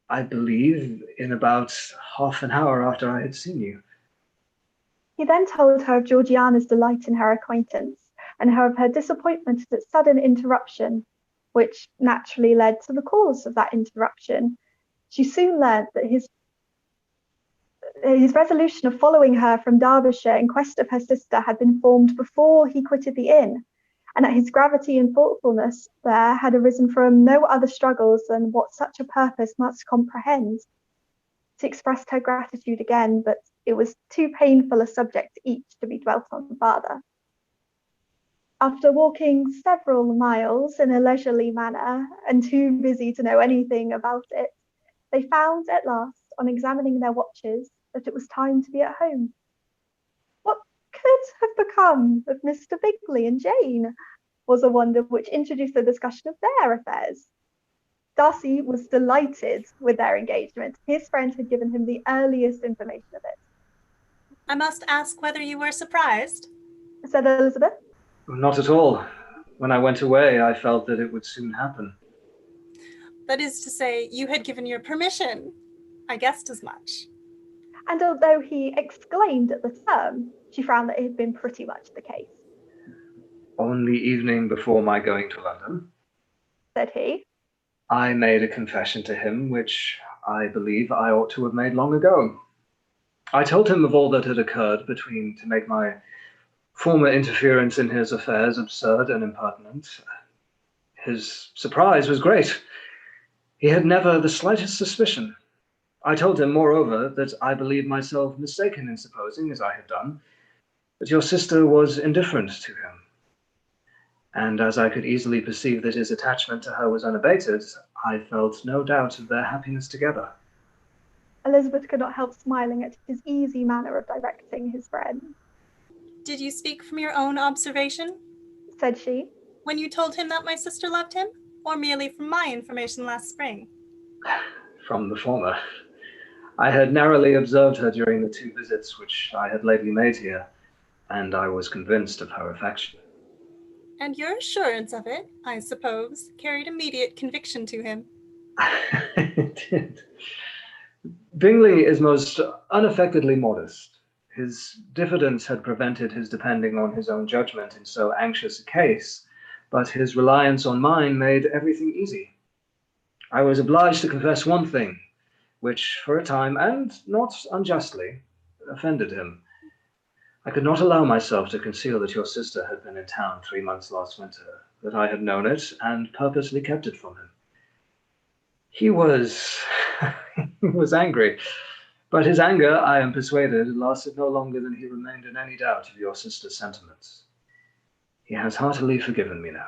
I believe in about half an hour after I had seen you. He then told her of Georgiana's delight in her acquaintance, and of her disappointment at its sudden interruption, which naturally led to the cause of that interruption. She soon learnt that his resolution of following her from Derbyshire in quest of her sister had been formed before he quitted the inn, and that his gravity and thoughtfulness there had arisen from no other struggles than what such a purpose must comprehend. She expressed her gratitude again, but it was too painful a subject to each to be dwelt on farther. After walking several miles in a leisurely manner, and too busy to know anything about it, they found at last, on examining their watches, that it was time to be at home. What could have become of Mr. Bingley and Jane was a wonder which introduced a discussion of their affairs. Darcy was delighted with their engagement. His friend had given him the earliest information of it. I must ask whether you were surprised, said Elizabeth. Not at all. When I went away, I felt that it would soon happen. That is to say, you had given your permission. I guessed as much. And although he exclaimed at the term, she found that it had been pretty much the case. On the evening before my going to London, said he, I made a confession to him, which I believe I ought to have made long ago. I told him of all that had occurred to make my former interference in his affairs absurd and impertinent. His surprise was great. He had never the slightest suspicion. I told him, moreover, that I believed myself mistaken in supposing, as I had done, that your sister was indifferent to him. And as I could easily perceive that his attachment to her was unabated, I felt no doubt of their happiness together. Elizabeth could not help smiling at his easy manner of directing his friend. Did you speak from your own observation? Said she. When you told him that my sister loved him, or merely from my information last spring? From the former. I had narrowly observed her during the 2 visits which I had lately made here, and I was convinced of her affection. And your assurance of it, I suppose, carried immediate conviction to him. It did. Bingley is most unaffectedly modest. His diffidence had prevented his depending on his own judgment in so anxious a case, but his reliance on mine made everything easy. I was obliged to confess one thing, which for a time, and not unjustly, offended him. I could not allow myself to conceal that your sister had been in town 3 months last winter, that I had known it and purposely kept it from him. He was he was angry, but his anger, I am persuaded, lasted no longer than he remained in any doubt of your sister's sentiments. He has heartily forgiven me now.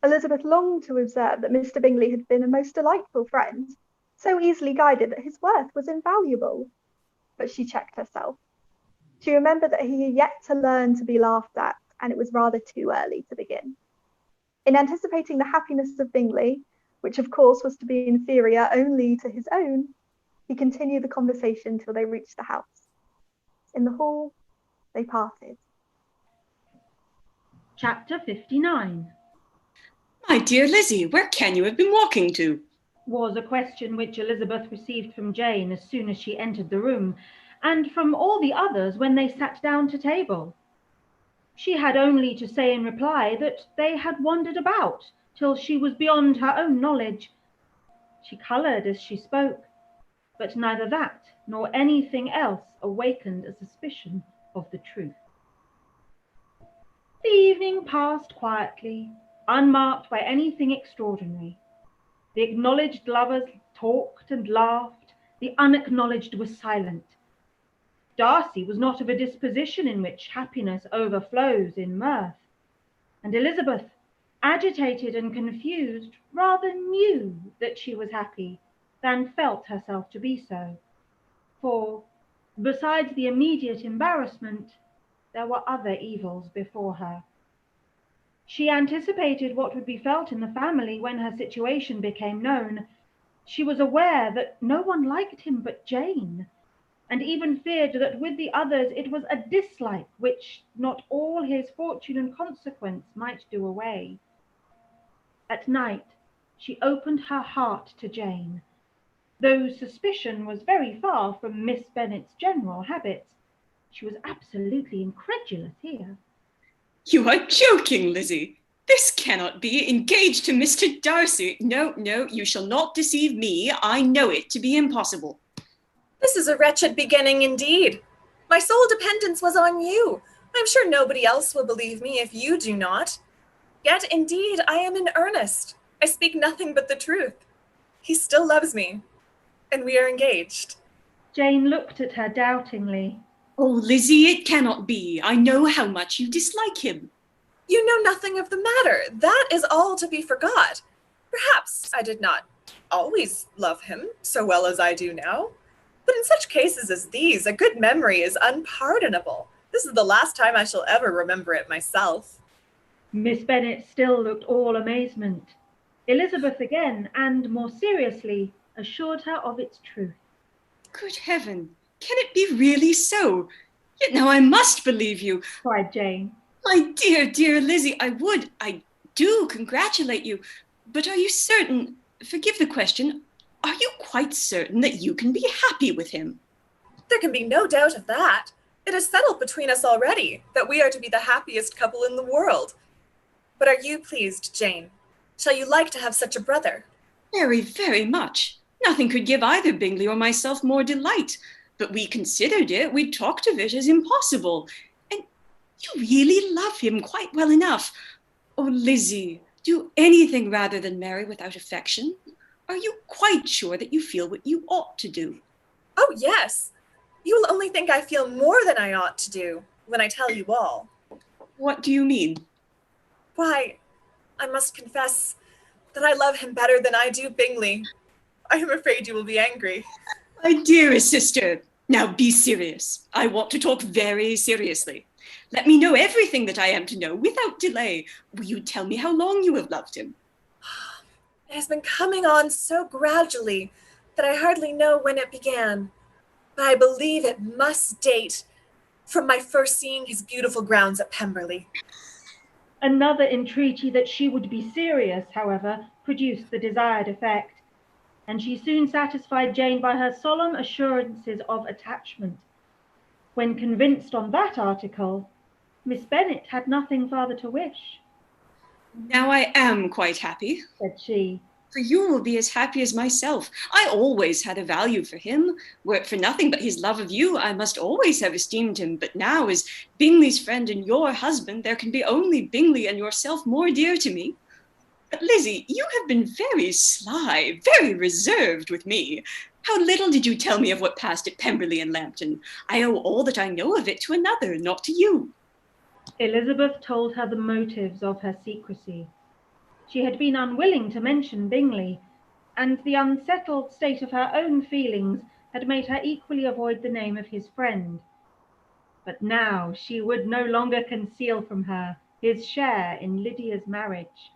Elizabeth longed to observe that Mr. Bingley had been a most delightful friend, so easily guided that his worth was invaluable. But she checked herself. She remembered that he had yet to learn to be laughed at, and it was rather too early to begin. In anticipating the happiness of Bingley, which of course was to be inferior only to his own, he continued the conversation till they reached the house. In the hall, they parted. Chapter 59. My dear Lizzie, where can you have been walking to? Was a question which Elizabeth received from Jane as soon as she entered the room, and from all the others when they sat down to table. She had only to say in reply that they had wandered about till she was beyond her own knowledge. She coloured as she spoke, but neither that nor anything else awakened a suspicion of the truth. The evening passed quietly, unmarked by anything extraordinary. The acknowledged lovers talked and laughed, the unacknowledged were silent. Darcy was not of a disposition in which happiness overflows in mirth, and Elizabeth, agitated and confused, rather knew that she was happy than felt herself to be so. For, besides the immediate embarrassment, there were other evils before her. She anticipated what would be felt in the family when her situation became known. She was aware that no one liked him but Jane, and even feared that with the others it was a dislike which not all his fortune and consequence might do away. At night, she opened her heart to Jane. Though suspicion was very far from Miss Bennet's general habits, she was absolutely incredulous here. You are joking, Lizzie. This cannot be. Engaged to Mr. Darcy. No, you shall not deceive me. I know it to be impossible. This is a wretched beginning indeed. My sole dependence was on you. I am sure nobody else will believe me if you do not. Yet indeed I am in earnest. I speak nothing but the truth. He still loves me, and we are engaged. Jane looked at her doubtingly. Oh, Lizzie, it cannot be. I know how much you dislike him. You know nothing of the matter. That is all to be forgot. Perhaps I did not always love him so well as I do now. But in such cases as these, a good memory is unpardonable. This is the last time I shall ever remember it myself. Miss Bennet still looked all amazement. Elizabeth again, and more seriously, assured her of its truth. Good heaven, can it be really so? Yet now I must believe you, cried Jane. My dear, dear Lizzie, I do congratulate you. But are you certain, forgive the question, are you quite certain that you can be happy with him? There can be no doubt of that. It is settled between us already that we are to be the happiest couple in the world. But are you pleased, Jane? Shall you like to have such a brother? Very, very much. Nothing could give either Bingley or myself more delight. But we considered it, we talked of it as impossible. And you really love him quite well enough. Oh, Lizzie, do anything rather than marry without affection. Are you quite sure that you feel what you ought to do? Oh, yes. You will only think I feel more than I ought to do when I tell you all. What do you mean? Why, I must confess that I love him better than I do Bingley. I am afraid you will be angry. My dearest sister, now be serious. I want to talk very seriously. Let me know everything that I am to know without delay. Will you tell me how long you have loved him? It has been coming on so gradually that I hardly know when it began. But I believe it must date from my first seeing his beautiful grounds at Pemberley. Another entreaty that she would be serious, however, produced the desired effect, and she soon satisfied Jane by her solemn assurances of attachment. When convinced on that article, Miss Bennet had nothing further to wish. Now I am quite happy, said she. For you will be as happy as myself. I always had a value for him. Were it for nothing but his love of you, I must always have esteemed him. But now, as Bingley's friend and your husband, there can be only Bingley and yourself more dear to me. But Lizzie, you have been very sly, very reserved with me. How little did you tell me of what passed at Pemberley and Lambton? I owe all that I know of it to another, not to you. Elizabeth told her the motives of her secrecy. She had been unwilling to mention Bingley, and the unsettled state of her own feelings had made her equally avoid the name of his friend. But now she would no longer conceal from her his share in Lydia's marriage.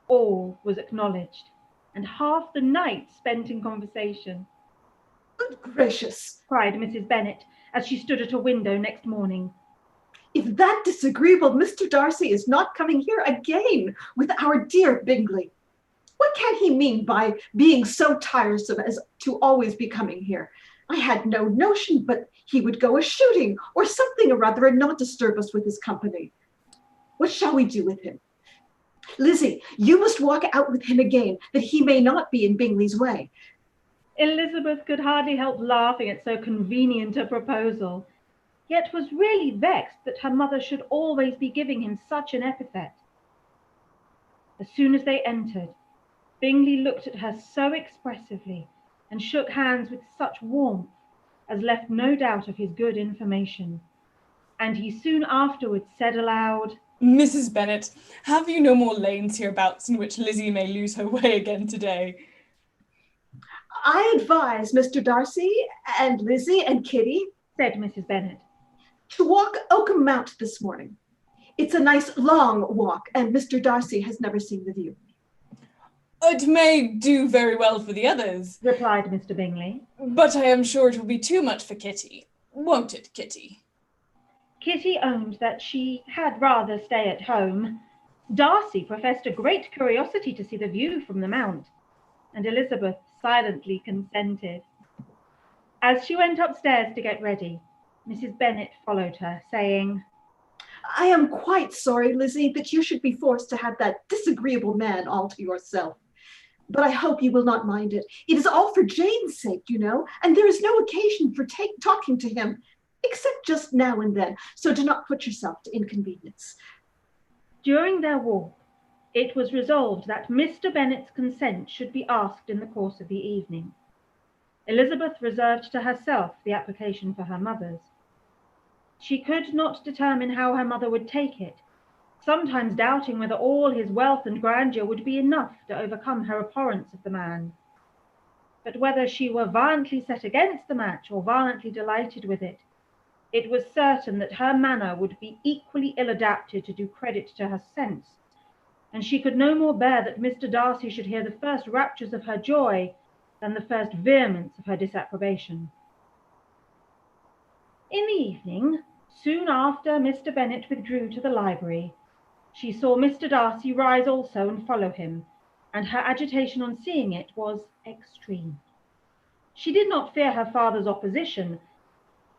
All was acknowledged, and half the night spent in conversation. Good gracious, cried Mrs. Bennet as she stood at a window next morning. If that disagreeable Mr. Darcy is not coming here again with our dear Bingley, what can he mean by being so tiresome as to always be coming here? I had no notion but he would go a-shooting or something or other and not disturb us with his company. What shall we do with him? Lizzie, you must walk out with him again, that he may not be in Bingley's way. Elizabeth could hardly help laughing at so convenient a proposal, yet was really vexed that her mother should always be giving him such an epithet. As soon as they entered, Bingley looked at her so expressively and shook hands with such warmth as left no doubt of his good information, and he soon afterwards said aloud, Mrs. Bennet, have you no more lanes hereabouts in which Lizzie may lose her way again today? I advise Mr. Darcy and Lizzie and Kitty, said Mrs. Bennet, to walk Oakham Mount this morning. It's a nice long walk, and Mr. Darcy has never seen the view. It may do very well for the others, replied Mr. Bingley, but I am sure it will be too much for Kitty. Won't it, Kitty? Kitty owned that she had rather stay at home. Darcy professed a great curiosity to see the view from the Mount, and Elizabeth silently consented. As she went upstairs to get ready, Mrs. Bennet followed her, saying, I am quite sorry, Lizzie, that you should be forced to have that disagreeable man all to yourself. But I hope you will not mind it. It is all for Jane's sake, you know, and there is no occasion for talking to him, except just now and then, so do not put yourself to inconvenience. During their walk, it was resolved that Mr. Bennet's consent should be asked in the course of the evening. Elizabeth reserved to herself the application for her mother's. She could not determine how her mother would take it, sometimes doubting whether all his wealth and grandeur would be enough to overcome her abhorrence of the man. But whether she were violently set against the match or violently delighted with it, it was certain that her manner would be equally ill-adapted to do credit to her sense, and she could no more bear that Mr. Darcy should hear the first raptures of her joy than the first vehemence of her disapprobation. In the evening, soon after Mr. Bennet withdrew to the library, she saw Mr. Darcy rise also and follow him, and her agitation on seeing it was extreme. She did not fear her father's opposition,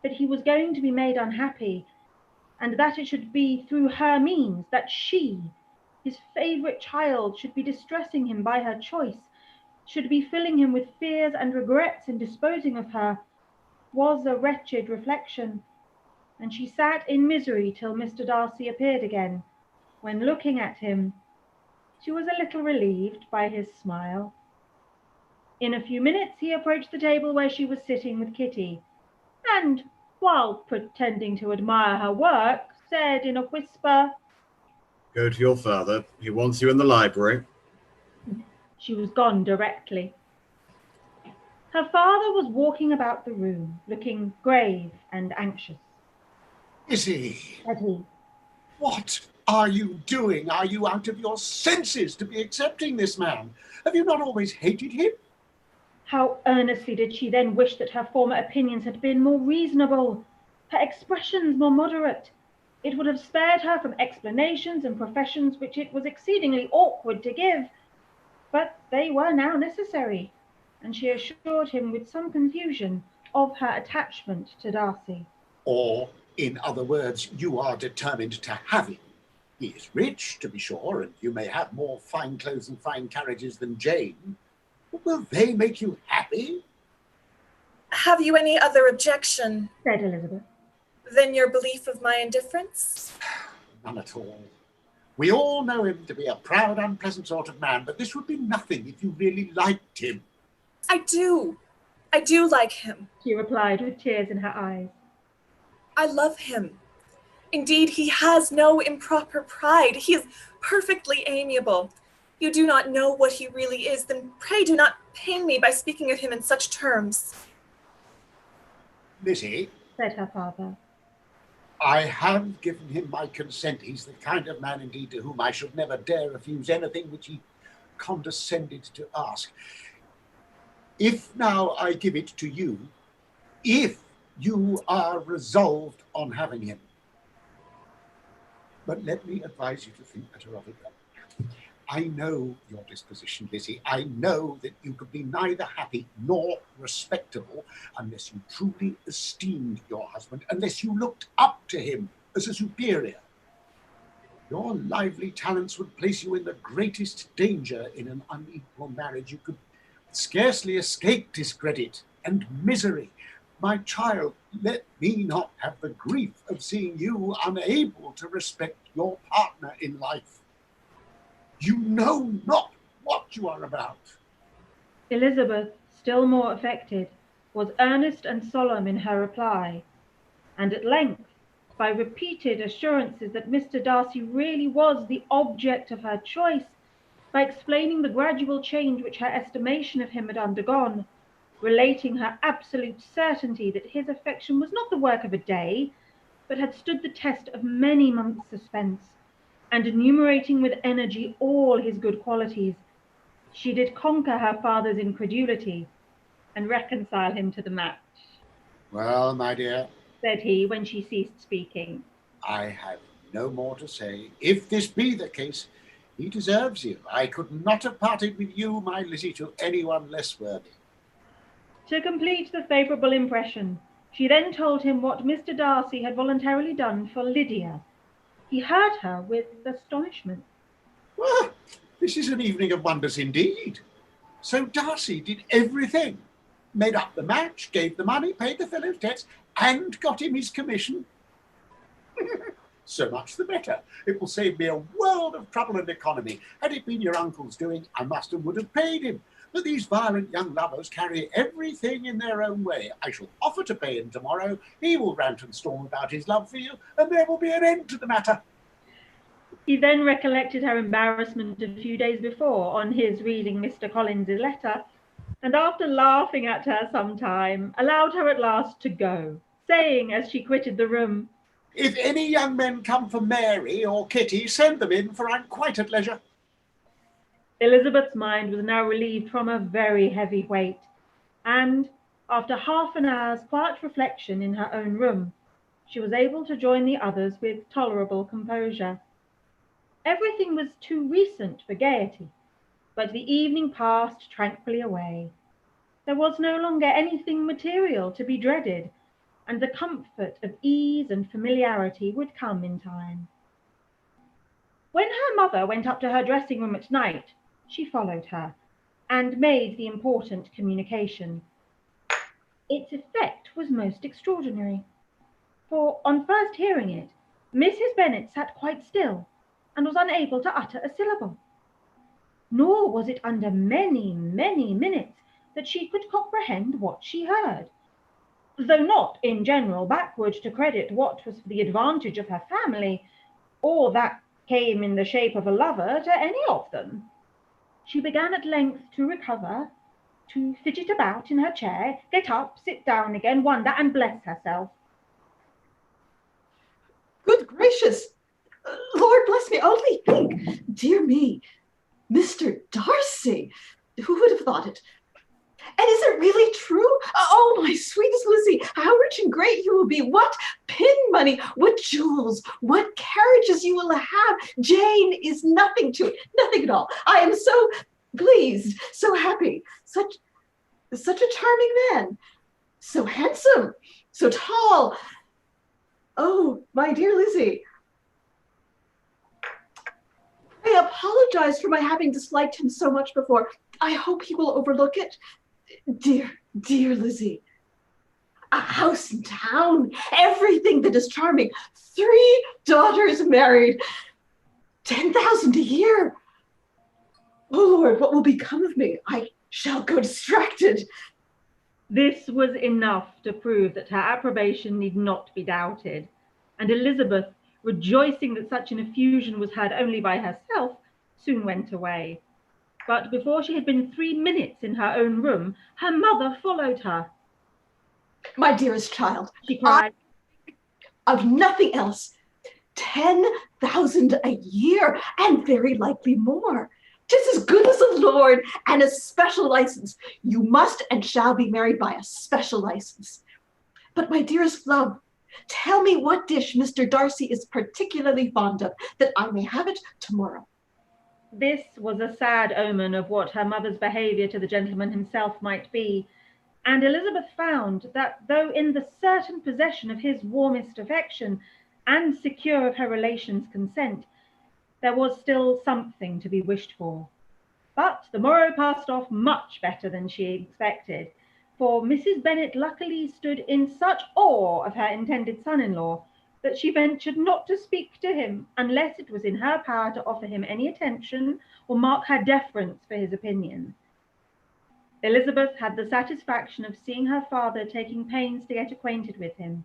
but he was going to be made unhappy, and that it should be through her means that she, his favourite child, should be distressing him by her choice, should be filling him with fears and regrets in disposing of her, was a wretched reflection, and she sat in misery till Mr. Darcy appeared again, when, looking at him, she was a little relieved by his smile. In a few minutes he approached the table where she was sitting with Kitty, and, while pretending to admire her work, said in a whisper, Go to your father. He wants you in the library. She was gone directly. Her father was walking about the room, looking grave and anxious. Lizzie, Said he, what are you doing? Are you out of your senses to be accepting this man? Have you not always hated him? How earnestly did she then wish that her former opinions had been more reasonable, her expressions more moderate. It would have spared her from explanations and professions which it was exceedingly awkward to give, but they were now necessary, and she assured him with some confusion of her attachment to Darcy. Or, in other words, you are determined to have him? He is rich, to be sure, and you may have more fine clothes and fine carriages than Jane. But will they make you happy? Have you any other objection? Said Elizabeth. Than your belief of my indifference? None at all. We all know him to be a proud, unpleasant sort of man, but this would be nothing if you really liked him. I do like him, she replied with tears in her eyes. I love him. Indeed, he has no improper pride. He is perfectly amiable. You do not know what he really is, then pray do not pain me by speaking of him in such terms. Lizzie, said her father, I have given him my consent. He's the kind of man indeed to whom I should never dare refuse anything which he condescended to ask. If now I give it to you, if you are resolved on having him. But let me advise you to think better of it. I know your disposition, Lizzie. I know that you could be neither happy nor respectable unless you truly esteemed your husband, unless you looked up to him as a superior. Your lively talents would place you in the greatest danger in an unequal marriage. You could scarcely escape discredit and misery. My child, let me not have the grief of seeing you unable to respect your partner in life. You know not what you are about. Elizabeth, still more affected, was earnest and solemn in her reply, and at length, by repeated assurances that Mr. Darcy really was the object of her choice, by explaining the gradual change which her estimation of him had undergone, relating her absolute certainty that his affection was not the work of a day, but had stood the test of many months' suspense, and enumerating with energy all his good qualities, she did conquer her father's incredulity and reconcile him to the match. Well, my dear, said he when she ceased speaking, I have no more to say. If this be the case, he deserves you. I could not have parted with you, my Lizzie, to anyone less worthy. To complete the favourable impression, she then told him what Mr. Darcy had voluntarily done for Lydia. He heard her with astonishment. Well, this is an evening of wonders indeed. So Darcy did everything. Made up the match, gave the money, paid the fellow's debts, and got him his commission. So much the better. It will save me a world of trouble and economy. Had it been your uncle's doing, I must and would have paid him. But these violent young lovers carry everything in their own way. I shall offer to pay him tomorrow. He will rant and storm about his love for you, and there will be an end to the matter. He then recollected her embarrassment a few days before on his reading Mr. Collins's letter, and after laughing at her some time, allowed her at last to go, saying as she quitted the room, If any young men come for Mary or Kitty, send them in, for I'm quite at leisure. Elizabeth's mind was now relieved from a very heavy weight, and after half an hour's quiet reflection in her own room, she was able to join the others with tolerable composure. Everything was too recent for gaiety, but the evening passed tranquilly away. There was no longer anything material to be dreaded, and the comfort of ease and familiarity would come in time. When her mother went up to her dressing room at night, she followed her and made the important communication. Its effect was most extraordinary, for on first hearing it, Mrs. Bennet sat quite still and was unable to utter a syllable. Nor was it under many, many minutes that she could comprehend what she heard, though not in general backward to credit what was for the advantage of her family, or that came in the shape of a lover to any of them. She began at length to recover, to fidget about in her chair, get up, sit down again, wonder, and bless herself. Good gracious! Lord bless me, only think! Dear me, Mr. Darcy! Who would have thought it? And is it really true? Oh, my sweetest Lizzie, how rich and great you will be. What pin money, what jewels, what carriages you will have. Jane is nothing to it, nothing at all. I am so pleased, so happy, such a charming man, so handsome, so tall. Oh, my dear Lizzie. apologize for my having disliked him so much before. I hope he will overlook it. Dear Lizzie. A house in town, everything that is charming. 3 daughters married. 10,000 a year. Oh Lord, what will become of me? I shall go distracted. This was enough to prove that her approbation need not be doubted, and Elizabeth, rejoicing that such an effusion was heard only by herself, soon went away. But before she had been 3 minutes in her own room, her mother followed her. My dearest child, she cried, of nothing else. 10,000 a year, and very likely more. Just as good as a lord, and a special license. You must and shall be married by a special license. But my dearest love, tell me what dish Mr. Darcy is particularly fond of, that I may have it tomorrow. This was a sad omen of what her mother's behaviour to the gentleman himself might be, and Elizabeth found that though in the certain possession of his warmest affection, and secure of her relations' consent, there was still something to be wished for. But the morrow passed off much better than she expected, for Mrs. Bennet luckily stood in such awe of her intended son-in-law that she ventured not to speak to him unless it was in her power to offer him any attention or mark her deference for his opinion. Elizabeth had the satisfaction of seeing her father taking pains to get acquainted with him,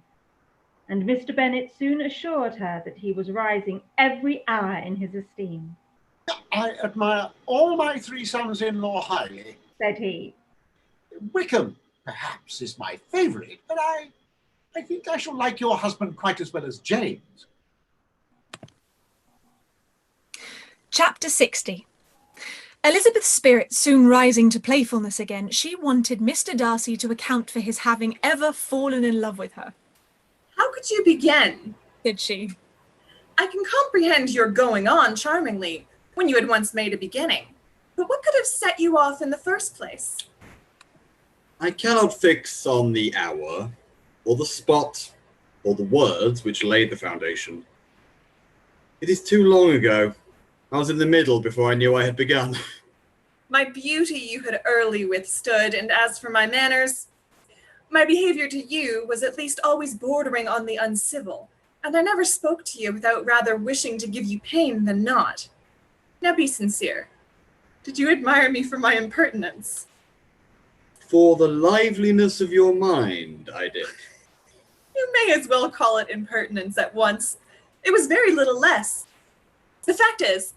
and Mr. Bennet soon assured her that he was rising every hour in his esteem. I admire all my 3 sons-in-law highly, said he. Wickham, perhaps, is my favourite, but I think I shall like your husband quite as well as James. Chapter 60. Elizabeth's spirits soon rising to playfulness again, she wanted Mr. Darcy to account for his having ever fallen in love with her. How could you begin? Said she. I can comprehend your going on charmingly, when you had once made a beginning. But what could have set you off in the first place? I cannot fix on the hour, or the spot, or the words which laid the foundation. It is too long ago. I was in the middle before I knew I had begun. My beauty you had early withstood, and as for my manners, my behavior to you was at least always bordering on the uncivil, and I never spoke to you without rather wishing to give you pain than not. Now be sincere. Did you admire me for my impertinence? For the liveliness of your mind, I did. You may as well call it impertinence at once. It was very little less. The fact is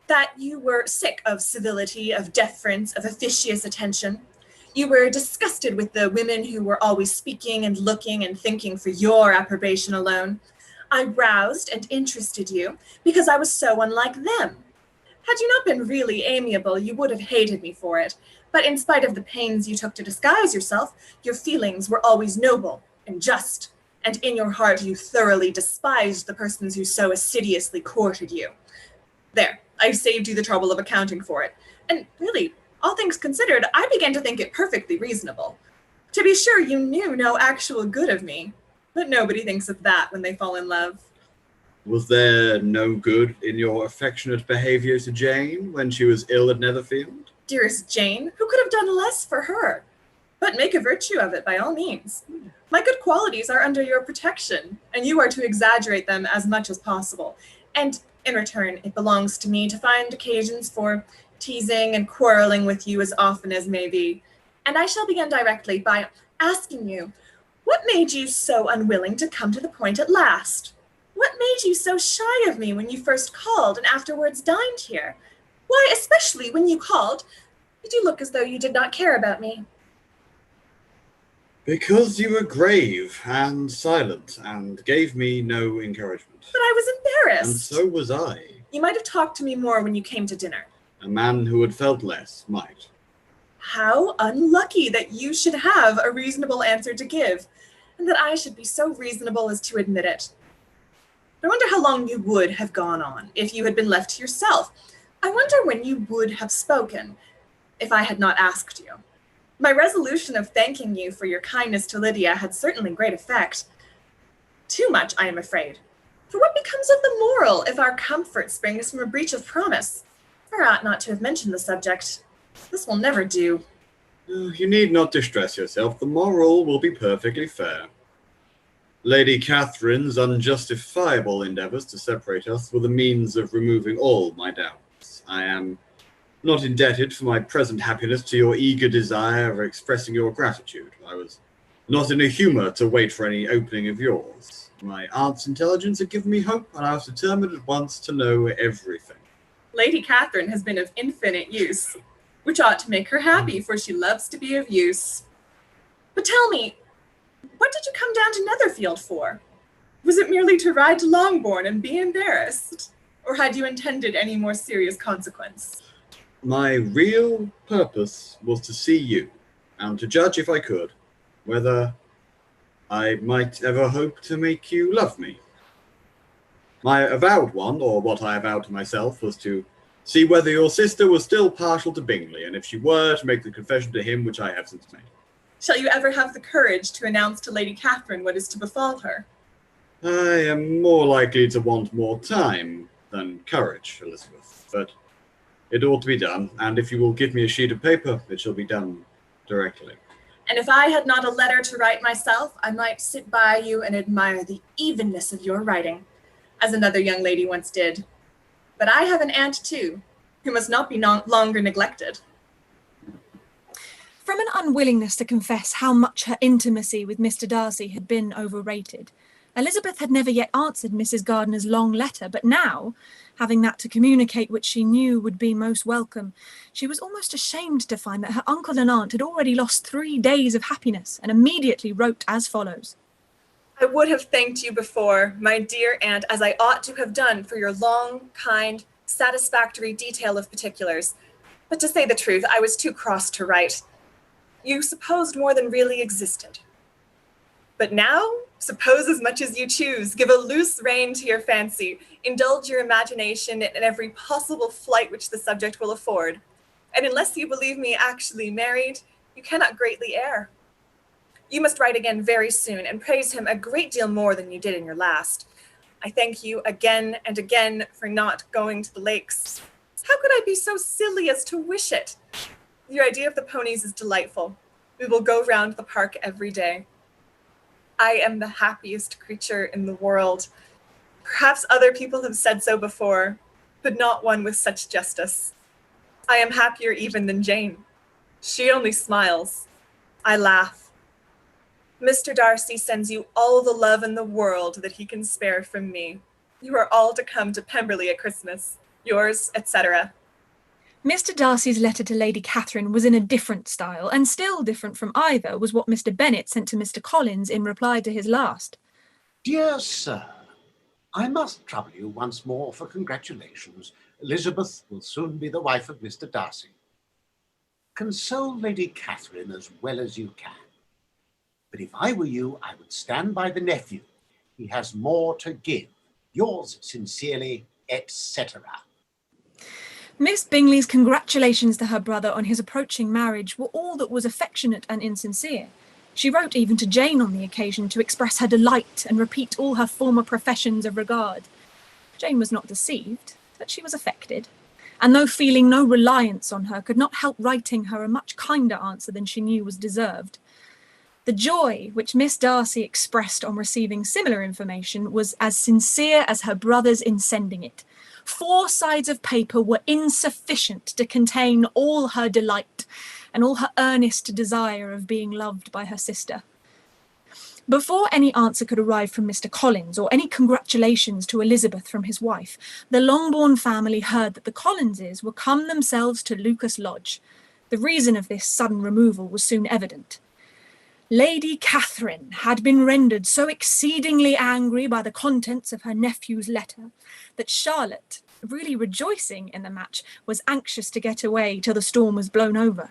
that you were sick of civility, of deference, of officious attention. You were disgusted with the women who were always speaking and looking and thinking for your approbation alone. I roused and interested you because I was so unlike them. Had you not been really amiable, you would have hated me for it. But in spite of the pains you took to disguise yourself, your feelings were always noble and just, and in your heart you thoroughly despised the persons who so assiduously courted you. There, I've saved you the trouble of accounting for it. And really, all things considered, I began to think it perfectly reasonable. To be sure, you knew no actual good of me, but nobody thinks of that when they fall in love. Was there no good in your affectionate behaviour to Jane when she was ill at Netherfield? Dearest Jane, who could have done less for her? But make a virtue of it by all means. My good qualities are under your protection, and you are to exaggerate them as much as possible. And in return, it belongs to me to find occasions for teasing and quarreling with you as often as may be. And I shall begin directly by asking you, what made you so unwilling to come to the point at last? What made you so shy of me when you first called and afterwards dined here? Why, especially when you called, did you look as though you did not care about me? Because you were grave and silent and gave me no encouragement. But I was embarrassed. And so was I. You might have talked to me more when you came to dinner. A man who had felt less might. How unlucky that you should have a reasonable answer to give, and that I should be so reasonable as to admit it. I wonder how long you would have gone on if you had been left to yourself. I wonder when you would have spoken if I had not asked you. My resolution of thanking you for your kindness to Lydia had certainly great effect. Too much, I am afraid. For what becomes of the moral if our comfort springs from a breach of promise? never ought not to have mentioned the subject. This will never do. You need not distress yourself. The moral will be perfectly fair. Lady Catherine's unjustifiable endeavours to separate us were the means of removing all my doubts. I am not indebted for my present happiness to your eager desire of expressing your gratitude. I was not in a humour to wait for any opening of yours. My aunt's intelligence had given me hope, and I was determined at once to know everything. Lady Catherine has been of infinite use, which ought to make her happy, for she loves to be of use. But tell me, what did you come down to Netherfield for? Was it merely to ride to Longbourn and be embarrassed? Or had you intended any more serious consequence? My real purpose was to see you, and to judge, if I could, whether I might ever hope to make you love me. My avowed one, or what I avowed to myself, was to see whether your sister was still partial to Bingley, and if she were, to make the confession to him which I have since made. Shall you ever have the courage to announce to Lady Catherine what is to befall her? I am more likely to want more time than courage, Elizabeth, but it ought to be done, and if you will give me a sheet of paper, it shall be done directly. And if I had not a letter to write myself, I might sit by you and admire the evenness of your writing, as another young lady once did. But I have an aunt, too, who must not be longer neglected. From an unwillingness to confess how much her intimacy with Mr. Darcy had been overrated, Elizabeth had never yet answered Mrs. Gardiner's long letter, but now, having that to communicate which she knew would be most welcome, she was almost ashamed to find that her uncle and aunt had already lost 3 days of happiness, and immediately wrote as follows. I would have thanked you before, my dear aunt, as I ought to have done, for your long, kind, satisfactory detail of particulars. But to say the truth, I was too cross to write. You supposed more than really existed. But now, suppose as much as you choose, give a loose rein to your fancy, indulge your imagination in every possible flight which the subject will afford. And unless you believe me actually married, you cannot greatly err. You must write again very soon and praise him a great deal more than you did in your last. I thank you again and again for not going to the lakes. How could I be so silly as to wish it? Your idea of the ponies is delightful. We will go round the park every day. I am the happiest creature in the world. Perhaps other people have said so before, but not one with such justice. I am happier even than Jane. She only smiles. I laugh. Mr. Darcy sends you all the love in the world that he can spare from me. You are all to come to Pemberley at Christmas. Yours, etc. Mr. Darcy's letter to Lady Catherine was in a different style, and still different from either was what Mr. Bennett sent to Mr. Collins in reply to his last. Dear Sir, I must trouble you once more for congratulations. Elizabeth will soon be the wife of Mr. Darcy. Console Lady Catherine as well as you can. But if I were you, I would stand by the nephew. He has more to give. Yours sincerely, etc. Miss Bingley's congratulations to her brother on his approaching marriage were all that was affectionate and insincere. She wrote even to Jane on the occasion to express her delight and repeat all her former professions of regard. Jane was not deceived, but she was affected, and though feeling no reliance on her, could not help writing her a much kinder answer than she knew was deserved. The joy which Miss Darcy expressed on receiving similar information was as sincere as her brother's in sending it. 4 sides of paper were insufficient to contain all her delight and all her earnest desire of being loved by her sister. Before any answer could arrive from Mr. Collins, or any congratulations to Elizabeth from his wife, the Longbourn family heard that the Collinses were come themselves to Lucas Lodge. The reason of this sudden removal was soon evident. Lady Catherine had been rendered so exceedingly angry by the contents of her nephew's letter that Charlotte, really rejoicing in the match, was anxious to get away till the storm was blown over.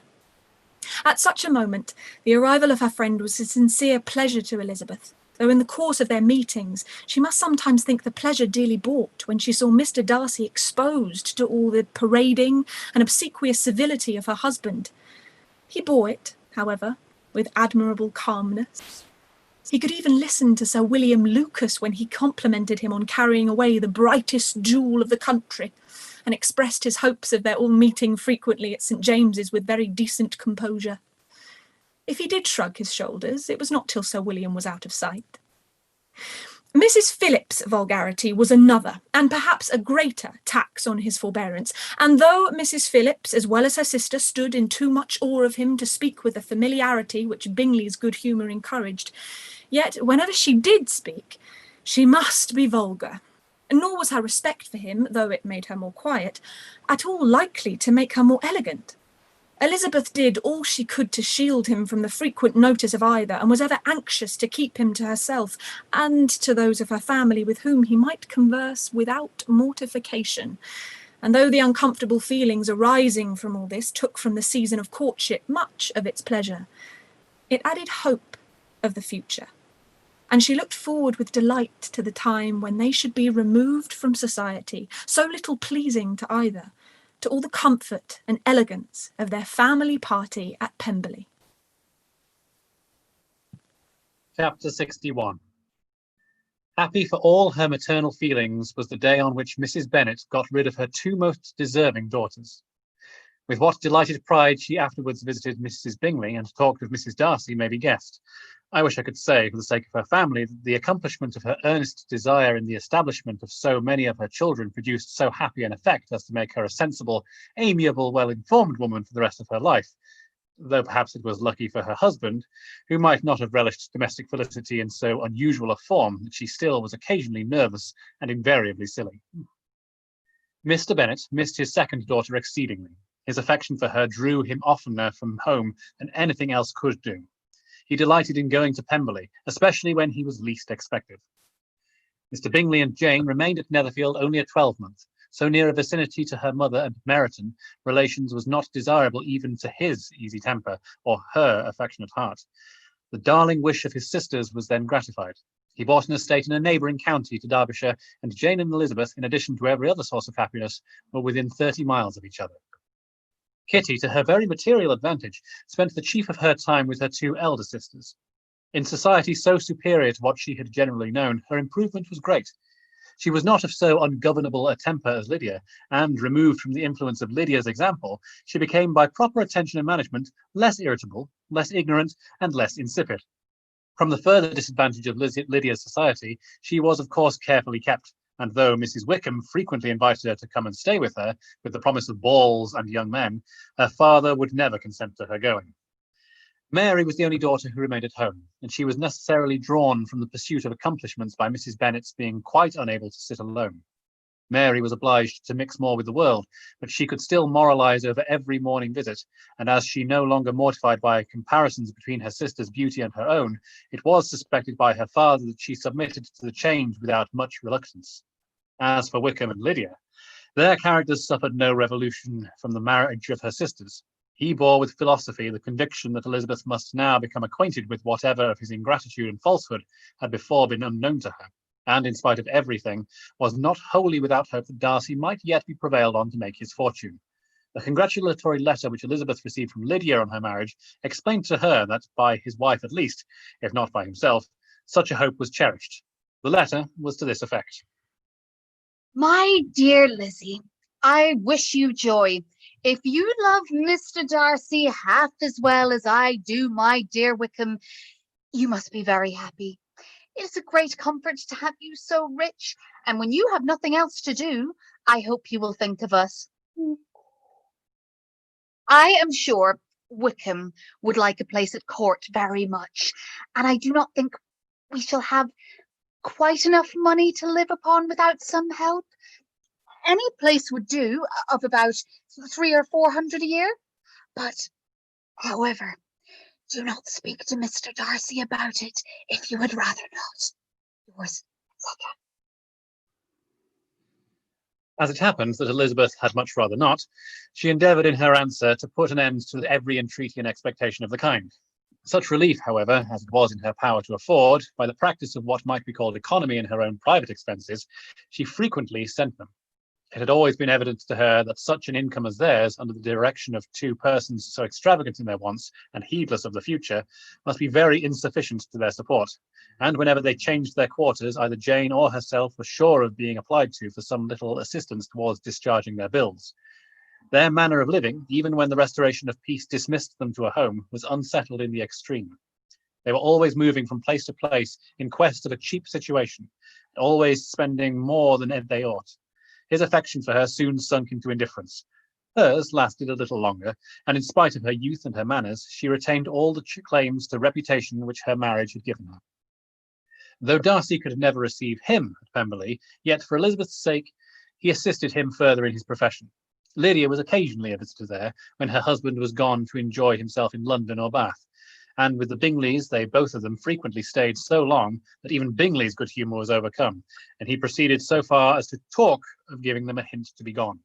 At such a moment, the arrival of her friend was a sincere pleasure to Elizabeth, though in the course of their meetings she must sometimes think the pleasure dearly bought when she saw Mr. Darcy exposed to all the parading and obsequious civility of her husband. He bore it, however, with admirable calmness. He could even listen to Sir William Lucas when he complimented him on carrying away the brightest jewel of the country, and expressed his hopes of their all meeting frequently at St. James's with very decent composure. If he did shrug his shoulders, it was not till Sir William was out of sight. Mrs. Phillips's vulgarity was another, and perhaps a greater, tax on his forbearance, and though Mrs. Phillips, as well as her sister, stood in too much awe of him to speak with the familiarity which Bingley's good humour encouraged, yet whenever she did speak, she must be vulgar, nor was her respect for him, though it made her more quiet, at all likely to make her more elegant. Elizabeth did all she could to shield him from the frequent notice of either, and was ever anxious to keep him to herself, and to those of her family with whom he might converse without mortification. And though the uncomfortable feelings arising from all this took from the season of courtship much of its pleasure, it added hope of the future, and she looked forward with delight to the time when they should be removed from society, so little pleasing to either, to all the comfort and elegance of their family party at Pemberley. Chapter 61. Happy for all her maternal feelings was the day on which Mrs. Bennet got rid of her two most deserving daughters. With what delighted pride she afterwards visited Mrs. Bingley and talked with Mrs. Darcy may be guessed. I wish I could say, for the sake of her family, that the accomplishment of her earnest desire in the establishment of so many of her children produced so happy an effect as to make her a sensible, amiable, well-informed woman for the rest of her life, though perhaps it was lucky for her husband, who might not have relished domestic felicity in so unusual a form that she still was occasionally nervous and invariably silly. Mr. Bennet missed his second daughter exceedingly. His affection for her drew him oftener from home than anything else could do. He delighted in going to Pemberley, especially when he was least expected. Mr. Bingley and Jane remained at Netherfield only a 12-month. So near a vicinity to her mother and Meryton, relations was not desirable even to his easy temper or her affectionate heart. The darling wish of his sisters was then gratified. He bought an estate in a neighbouring county to Derbyshire, and Jane and Elizabeth, in addition to every other source of happiness, were within 30 miles of each other. Kitty, to her very material advantage, spent the chief of her time with her two elder sisters. In society so superior to what she had generally known, her improvement was great. She was not of so ungovernable a temper as Lydia, and, removed from the influence of Lydia's example, she became, by proper attention and management, less irritable, less ignorant, and less insipid. From the further disadvantage of Lydia's society, she was, of course, carefully kept, and though Mrs. Wickham frequently invited her to come and stay with her, with the promise of balls and young men, her father would never consent to her going. Mary was the only daughter who remained at home, and she was necessarily drawn from the pursuit of accomplishments by Mrs. Bennet's being quite unable to sit alone. Mary was obliged to mix more with the world, but she could still moralize over every morning visit, and as she no longer mortified by comparisons between her sister's beauty and her own, it was suspected by her father that she submitted to the change without much reluctance. As for Wickham and Lydia, their characters suffered no revolution from the marriage of her sisters. He bore with philosophy the conviction that Elizabeth must now become acquainted with whatever of his ingratitude and falsehood had before been unknown to her, and in spite of everything, was not wholly without hope that Darcy might yet be prevailed on to make his fortune. The congratulatory letter which Elizabeth received from Lydia on her marriage explained to her that, by his wife at least, if not by himself, such a hope was cherished. The letter was to this effect. My dear Lizzie, I wish you joy. If you love Mr. Darcy half as well as I do my dear Wickham, you must be very happy. It is a great comfort to have you so rich, and when you have nothing else to do, I hope you will think of us. I am sure Wickham would like a place at court very much, and I do not think we shall have quite enough money to live upon without some help. Any place would do, of about 300 or 400 a year. But, however, do not speak to Mr. Darcy about it if you would rather not. Yours, etc. As it happened that Elizabeth had much rather not, she endeavoured in her answer to put an end to every entreaty and expectation of the kind. Such relief, however, as it was in her power to afford, by the practice of what might be called economy in her own private expenses, she frequently sent them. It had always been evident to her that such an income as theirs, under the direction of two persons so extravagant in their wants and heedless of the future, must be very insufficient to their support. And whenever they changed their quarters, either Jane or herself were sure of being applied to for some little assistance towards discharging their bills. Their manner of living, even when the restoration of peace dismissed them to a home, was unsettled in the extreme. They were always moving from place to place in quest of a cheap situation, always spending more than they ought. His affection for her soon sunk into indifference. Hers lasted a little longer, and in spite of her youth and her manners, she retained all the claims to reputation which her marriage had given her. Though Darcy could never receive him at Pemberley, yet for Elizabeth's sake, he assisted him further in his profession. Lydia was occasionally a visitor there, when her husband was gone to enjoy himself in London or Bath. And with the Bingleys, they both of them frequently stayed so long that even Bingley's good humour was overcome, and he proceeded so far as to talk of giving them a hint to be gone.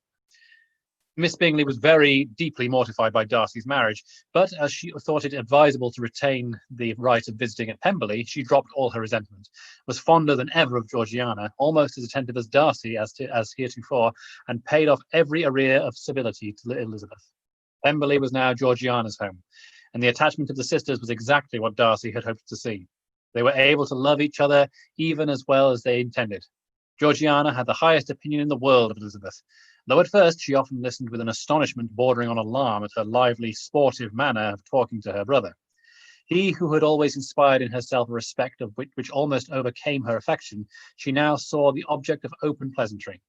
Miss Bingley was very deeply mortified by Darcy's marriage, but as she thought it advisable to retain the right of visiting at Pemberley, she dropped all her resentment, was fonder than ever of Georgiana, almost as attentive as Darcy as heretofore, and paid off every arrear of civility to Elizabeth. Pemberley was now Georgiana's home, and the attachment of the sisters was exactly what Darcy had hoped to see. They were able to love each other even as well as they intended. Georgiana had the highest opinion in the world of Elizabeth, though at first she often listened with an astonishment bordering on alarm at her lively, sportive manner of talking to her brother. He who had always inspired in herself a respect of which almost overcame her affection, she now saw the object of open pleasantry.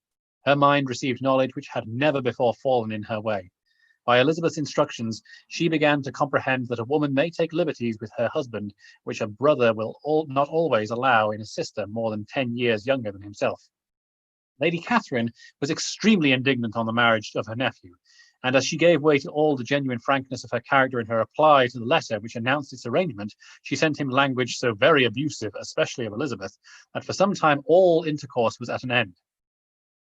Her mind received knowledge which had never before fallen in her way. By Elizabeth's instructions, she began to comprehend that a woman may take liberties with her husband, which a brother will not always allow in a sister more than 10 years younger than himself. Lady Catherine was extremely indignant on the marriage of her nephew, and as she gave way to all the genuine frankness of her character in her reply to the letter which announced its arrangement, she sent him language so very abusive, especially of Elizabeth, that for some time all intercourse was at an end.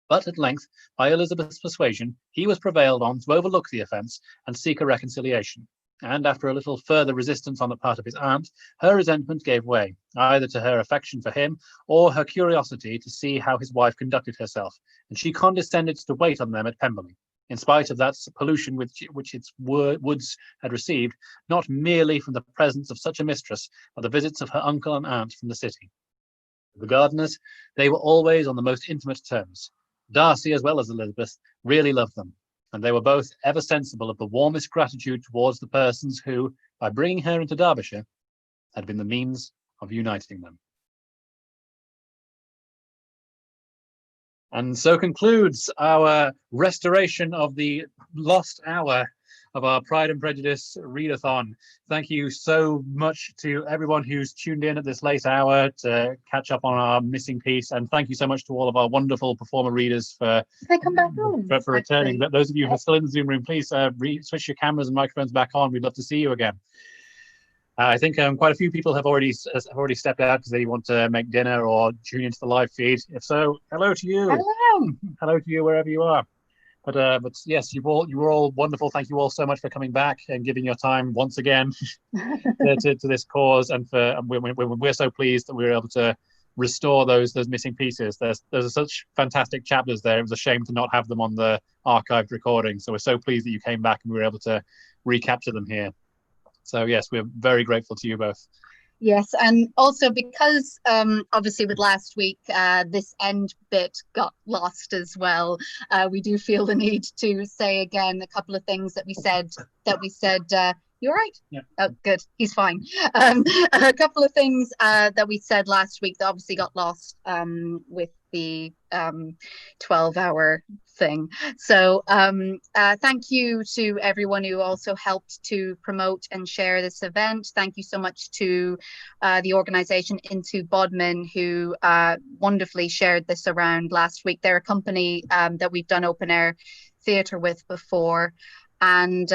But at length, by Elizabeth's persuasion, he was prevailed on to overlook the offence and seek a reconciliation. And after a little further resistance on the part of his aunt, her resentment gave way, either to her affection for him or her curiosity to see how his wife conducted herself, and she condescended to wait on them at Pemberley, in spite of that pollution which its woods had received, not merely from the presence of such a mistress, but the visits of her uncle and aunt from the city. The Gardiners, they were always on the most intimate terms. Darcy, as well as Elizabeth, really loved them, and they were both ever sensible of the warmest gratitude towards the persons who, by bringing her into Derbyshire, had been the means of uniting them. And so concludes our restoration of the lost hour of our Pride and Prejudice readathon. Thank you so much to everyone who's tuned in at this late hour to catch up on our missing piece, and thank you so much to all of our wonderful performer readers for returning. But those of you who are still in the Zoom room, please switch your cameras and microphones back on. We'd love to see you again. I think quite a few people have already stepped out because they want to make dinner or tune into the live feed. If so, hello to you. Hello to you wherever you are. But yes, you were all wonderful. Thank you all so much for coming back and giving your time once again to this cause. And we're so pleased that we were able to restore those missing pieces. There's such fantastic chapters there. It was a shame to not have them on the archived recording. So we're so pleased that you came back and we were able to recapture them here. So yes, we're very grateful to you both. Yes, and also because obviously with last week, this end bit got lost as well. We do feel the need to say again a couple of things that we said. You all right? Yeah. Oh, good. He's fine. A couple of things that we said last week that obviously got lost with the 12-hour thing. So thank you to everyone who also helped to promote and share this event. Thank you so much to the organization Into Bodmin, who wonderfully shared this around last week. They're a company that we've done open air theatre with before. And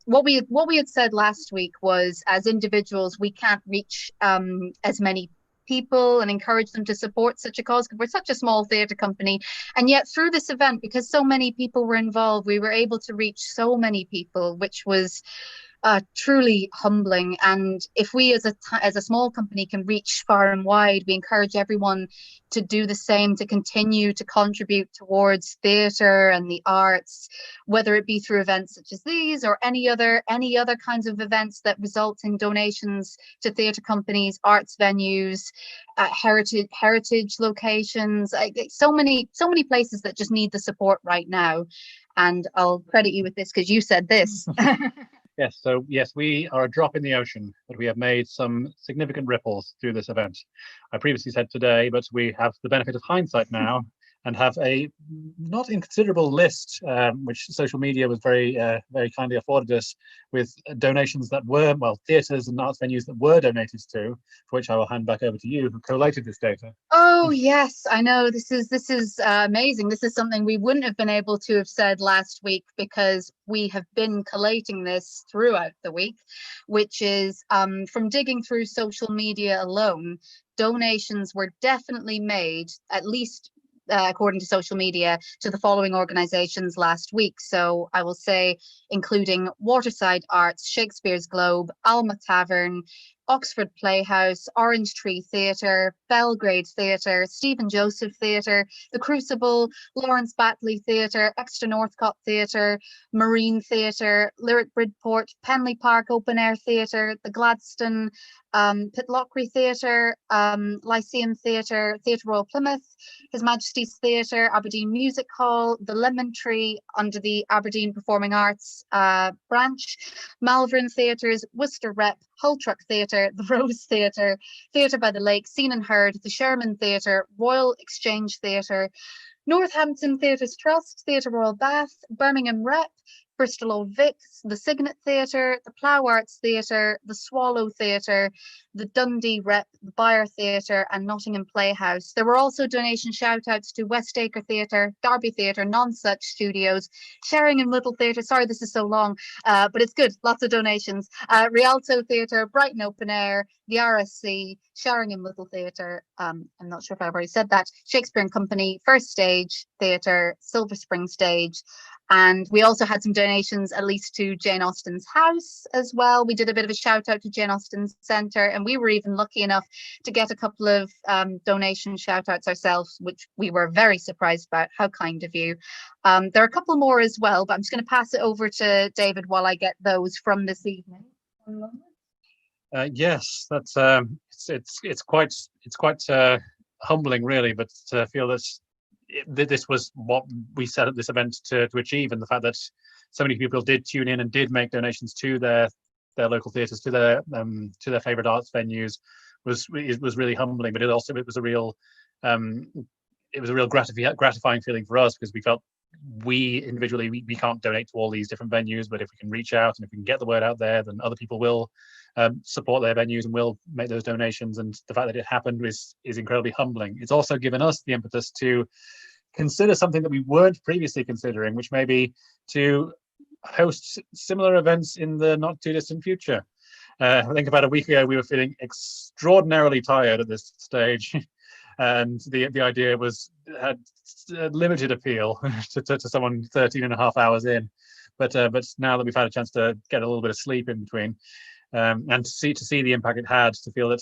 what we had said last week was, as individuals, we can't reach as many people and encourage them to support such a cause because we're such a small theatre company. And yet through this event, because so many people were involved, we were able to reach so many people, which was truly humbling. And if we as a small company can reach far and wide, we encourage everyone to do the same, to continue to contribute towards theatre and the arts, whether it be through events such as these or any other kinds of events that result in donations to theatre companies, arts venues, heritage locations. So many places that just need the support right now. And I'll credit you with this because you said this. Yes, so yes, we are a drop in the ocean, but we have made some significant ripples through this event. I previously said today, but we have the benefit of hindsight now and have a not inconsiderable list, which social media was very kindly afforded us, with donations that were, well, theatres and arts venues that were donated to, for which I will hand back over to you, who collated this data. Oh yes, I know. This is amazing. This is something we wouldn't have been able to have said last week because we have been collating this throughout the week, which is from digging through social media alone. Donations were definitely made, at least according to social media, to the following organisations last week. So I will say, including Waterside Arts, Shakespeare's Globe, Alma Tavern, Oxford Playhouse, Orange Tree Theatre, Belgrade Theatre, Stephen Joseph Theatre, The Crucible, Lawrence Batley Theatre, Exeter Northcote Theatre, Marine Theatre, Lyric Bridport, Penley Park Open Air Theatre, the Gladstone, Pitlochry Theatre, Lyceum Theatre, Theatre Royal Plymouth, His Majesty's Theatre, Aberdeen Music Hall, the Lemon Tree under the Aberdeen Performing Arts branch, Malvern Theatres, Worcester Rep, Hull Truck Theatre, the Rose Theatre, Theatre by the Lake, Seen and Heard, the Sherman Theatre, Royal Exchange Theatre, Northampton Theatres Trust, Theatre Royal Bath, Birmingham Rep, Bristol Old Vics, the Signet Theatre, the Plough Arts Theatre, the Swallow Theatre, the Dundee Rep, the Byre Theatre and Nottingham Playhouse. There were also donation shout-outs to Westacre Theatre, Derby Theatre, Nonsuch Studios, Sheringham Little Theatre, sorry this is so long, but it's good, lots of donations, Rialto Theatre, Brighton Open Air, the RSC, Sheringham Little Theatre, I'm not sure if I've already said that, Shakespeare and Company, First Stage Theatre, Silver Spring Stage, and we also had some donations at least to Jane Austen's house as well. We did a bit of a shout out to Jane Austen's Centre, and we were even lucky enough to get a couple of donation shout outs ourselves, which we were very surprised about. How kind of you. There are a couple more as well, but I'm just going to pass it over to David while I get those from this evening. Yes, that's it's quite humbling, really, but to feel that this was what we set at this event to achieve, and the fact that so many people did tune in and did make donations to their local theatres, to their favourite arts venues, was really humbling. But it was a real gratifying feeling for us, because we felt we individually we can't donate to all these different venues, but if we can reach out and if we can get the word out there, then other people will support their venues and will make those donations. And the fact that it happened is incredibly humbling. It's also given us the impetus to consider something that we weren't previously considering, which may be to host similar events in the not too distant future. I think about a week ago we were feeling extraordinarily tired at this stage, and the idea had limited appeal to someone 13 and a half hours in, but now that we've had a chance to get a little bit of sleep in between, and to see the impact it had, to feel that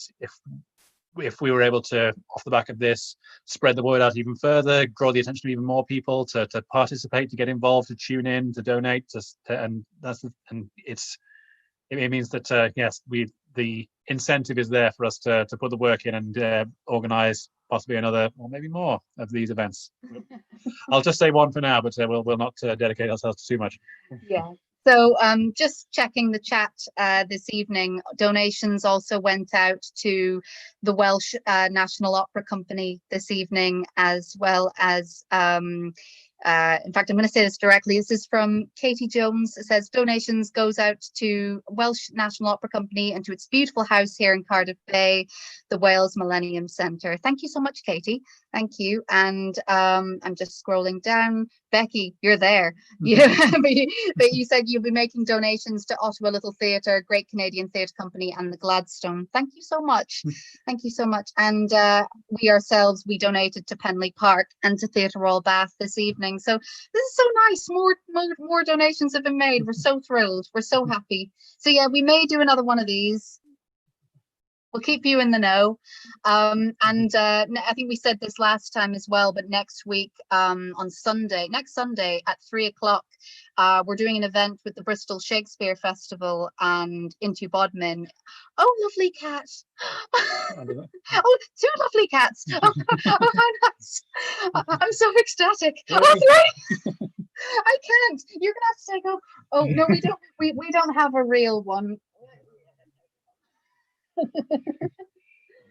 if we were able to, off the back of this, spread the word out even further, draw the attention of even more people to participate, to get involved, to tune in, to donate, it means that yes, the incentive is there for us to put the work in and organise possibly another or maybe more of these events. I'll just say one for now, but we'll not dedicate ourselves to too much. Yeah. So just checking the chat this evening, donations also went out to the Welsh National Opera Company this evening, as well as in fact, I'm going to say this directly. This is from Katie Jones. It says donations goes out to Welsh National Opera Company and to its beautiful house here in Cardiff Bay, the Wales Millennium Centre. Thank you so much, Katie. Thank you. And I'm just scrolling down. Becky, you're there. But you said you'll be making donations to Ottawa Little Theatre, Great Canadian Theatre Company and the Gladstone. Thank you so much. Thank you so much. And we donated to Penley Park and to Theatre Royal Bath this evening. everything. So this is so nice. More donations have been made. We're so thrilled. We're so happy. So yeah, we may do another one of these. We'll keep you in the know. I think we said this last time as well, but next week next Sunday at 3 o'clock, we're doing an event with the Bristol Shakespeare Festival and Into Bodmin. Oh, lovely cat. Oh, 2 lovely cats. Oh, how nice. I'm so ecstatic. Oh, 3. I can't. You're gonna have to take over. Oh no, we don't. We don't have a real one.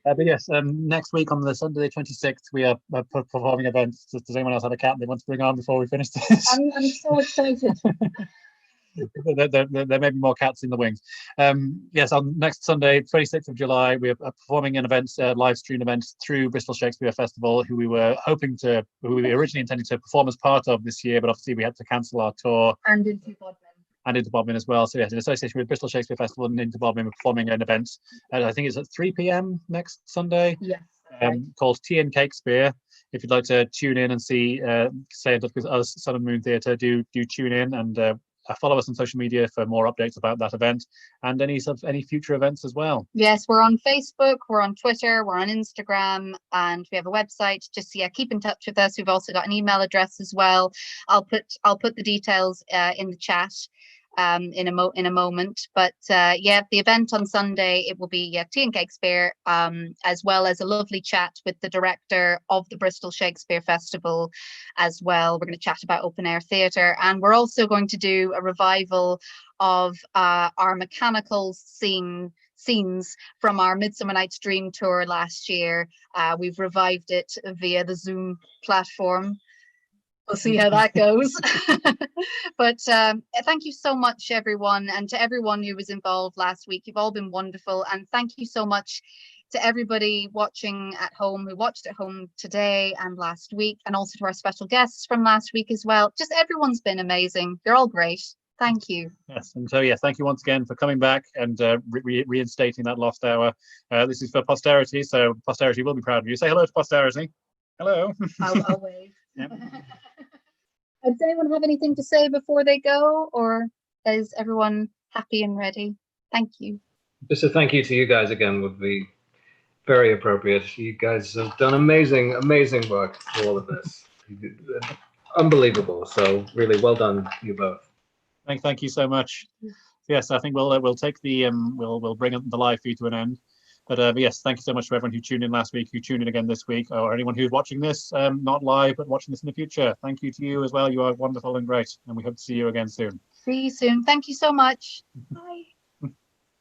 But yes, next week on the Sunday the 26th, we are performing events. Does anyone else have a cat they want to bring on before we finish this? I'm so excited. There may be more cats in the wings. Yes, on next Sunday, 26th of July, we are performing an event, live stream event through Bristol Shakespeare Festival, who we originally intended to perform as part of this year, but obviously we had to cancel our tour. And Into Bodmin. And Into Bodmin as well. So yes, in association with Bristol Shakespeare Festival and Into Bodmin, we're performing an event. I think it's at 3 p.m. next Sunday. Yes. Called Tea and Cakespeare. If you'd like to tune in and stay in touch with us, Sun and Moon Theatre, do tune in and follow us on social media for more updates about that event and any future events as well. Yes, we're on Facebook, we're on Twitter, we're on Instagram, and we have a website. Just keep in touch with us. We've also got an email address as well. I'll put the details in the chat in a moment. But the event on Sunday, it will be Tea and Cakespeare, as well as a lovely chat with the director of the Bristol Shakespeare Festival as well. We're going to chat about open air theatre, and we're also going to do a revival of our mechanical scenes from our Midsummer Night's Dream tour last year. We've revived it via the Zoom platform. We'll see how that goes. But thank you so much, everyone, and to everyone who was involved last week. You've all been wonderful, and thank you so much to everybody watching at home, who watched at home today and last week, and also to our special guests from last week as well. Just everyone's been amazing. You're all great. Thank you. Yes, and so yes, thank you once again for coming back and reinstating that lost hour. This is for posterity, so posterity will be proud of you. Say hello to posterity. Hello. I'll wave. Yep. Does anyone have anything to say before they go, or is everyone happy and ready? Thank you. Just a thank you to you guys again would be very appropriate. You guys have done amazing work for all of this. Unbelievable. So really well done, you both. Thank you so much. Yes, I think we'll take the we'll bring the live feed to an end. But yes, thank you so much to everyone who tuned in last week, who tuned in again this week, or anyone who's watching this, not live, but watching this in the future. Thank you to you as well. You are wonderful and great, and we hope to see you again soon. See you soon. Thank you so much. Bye.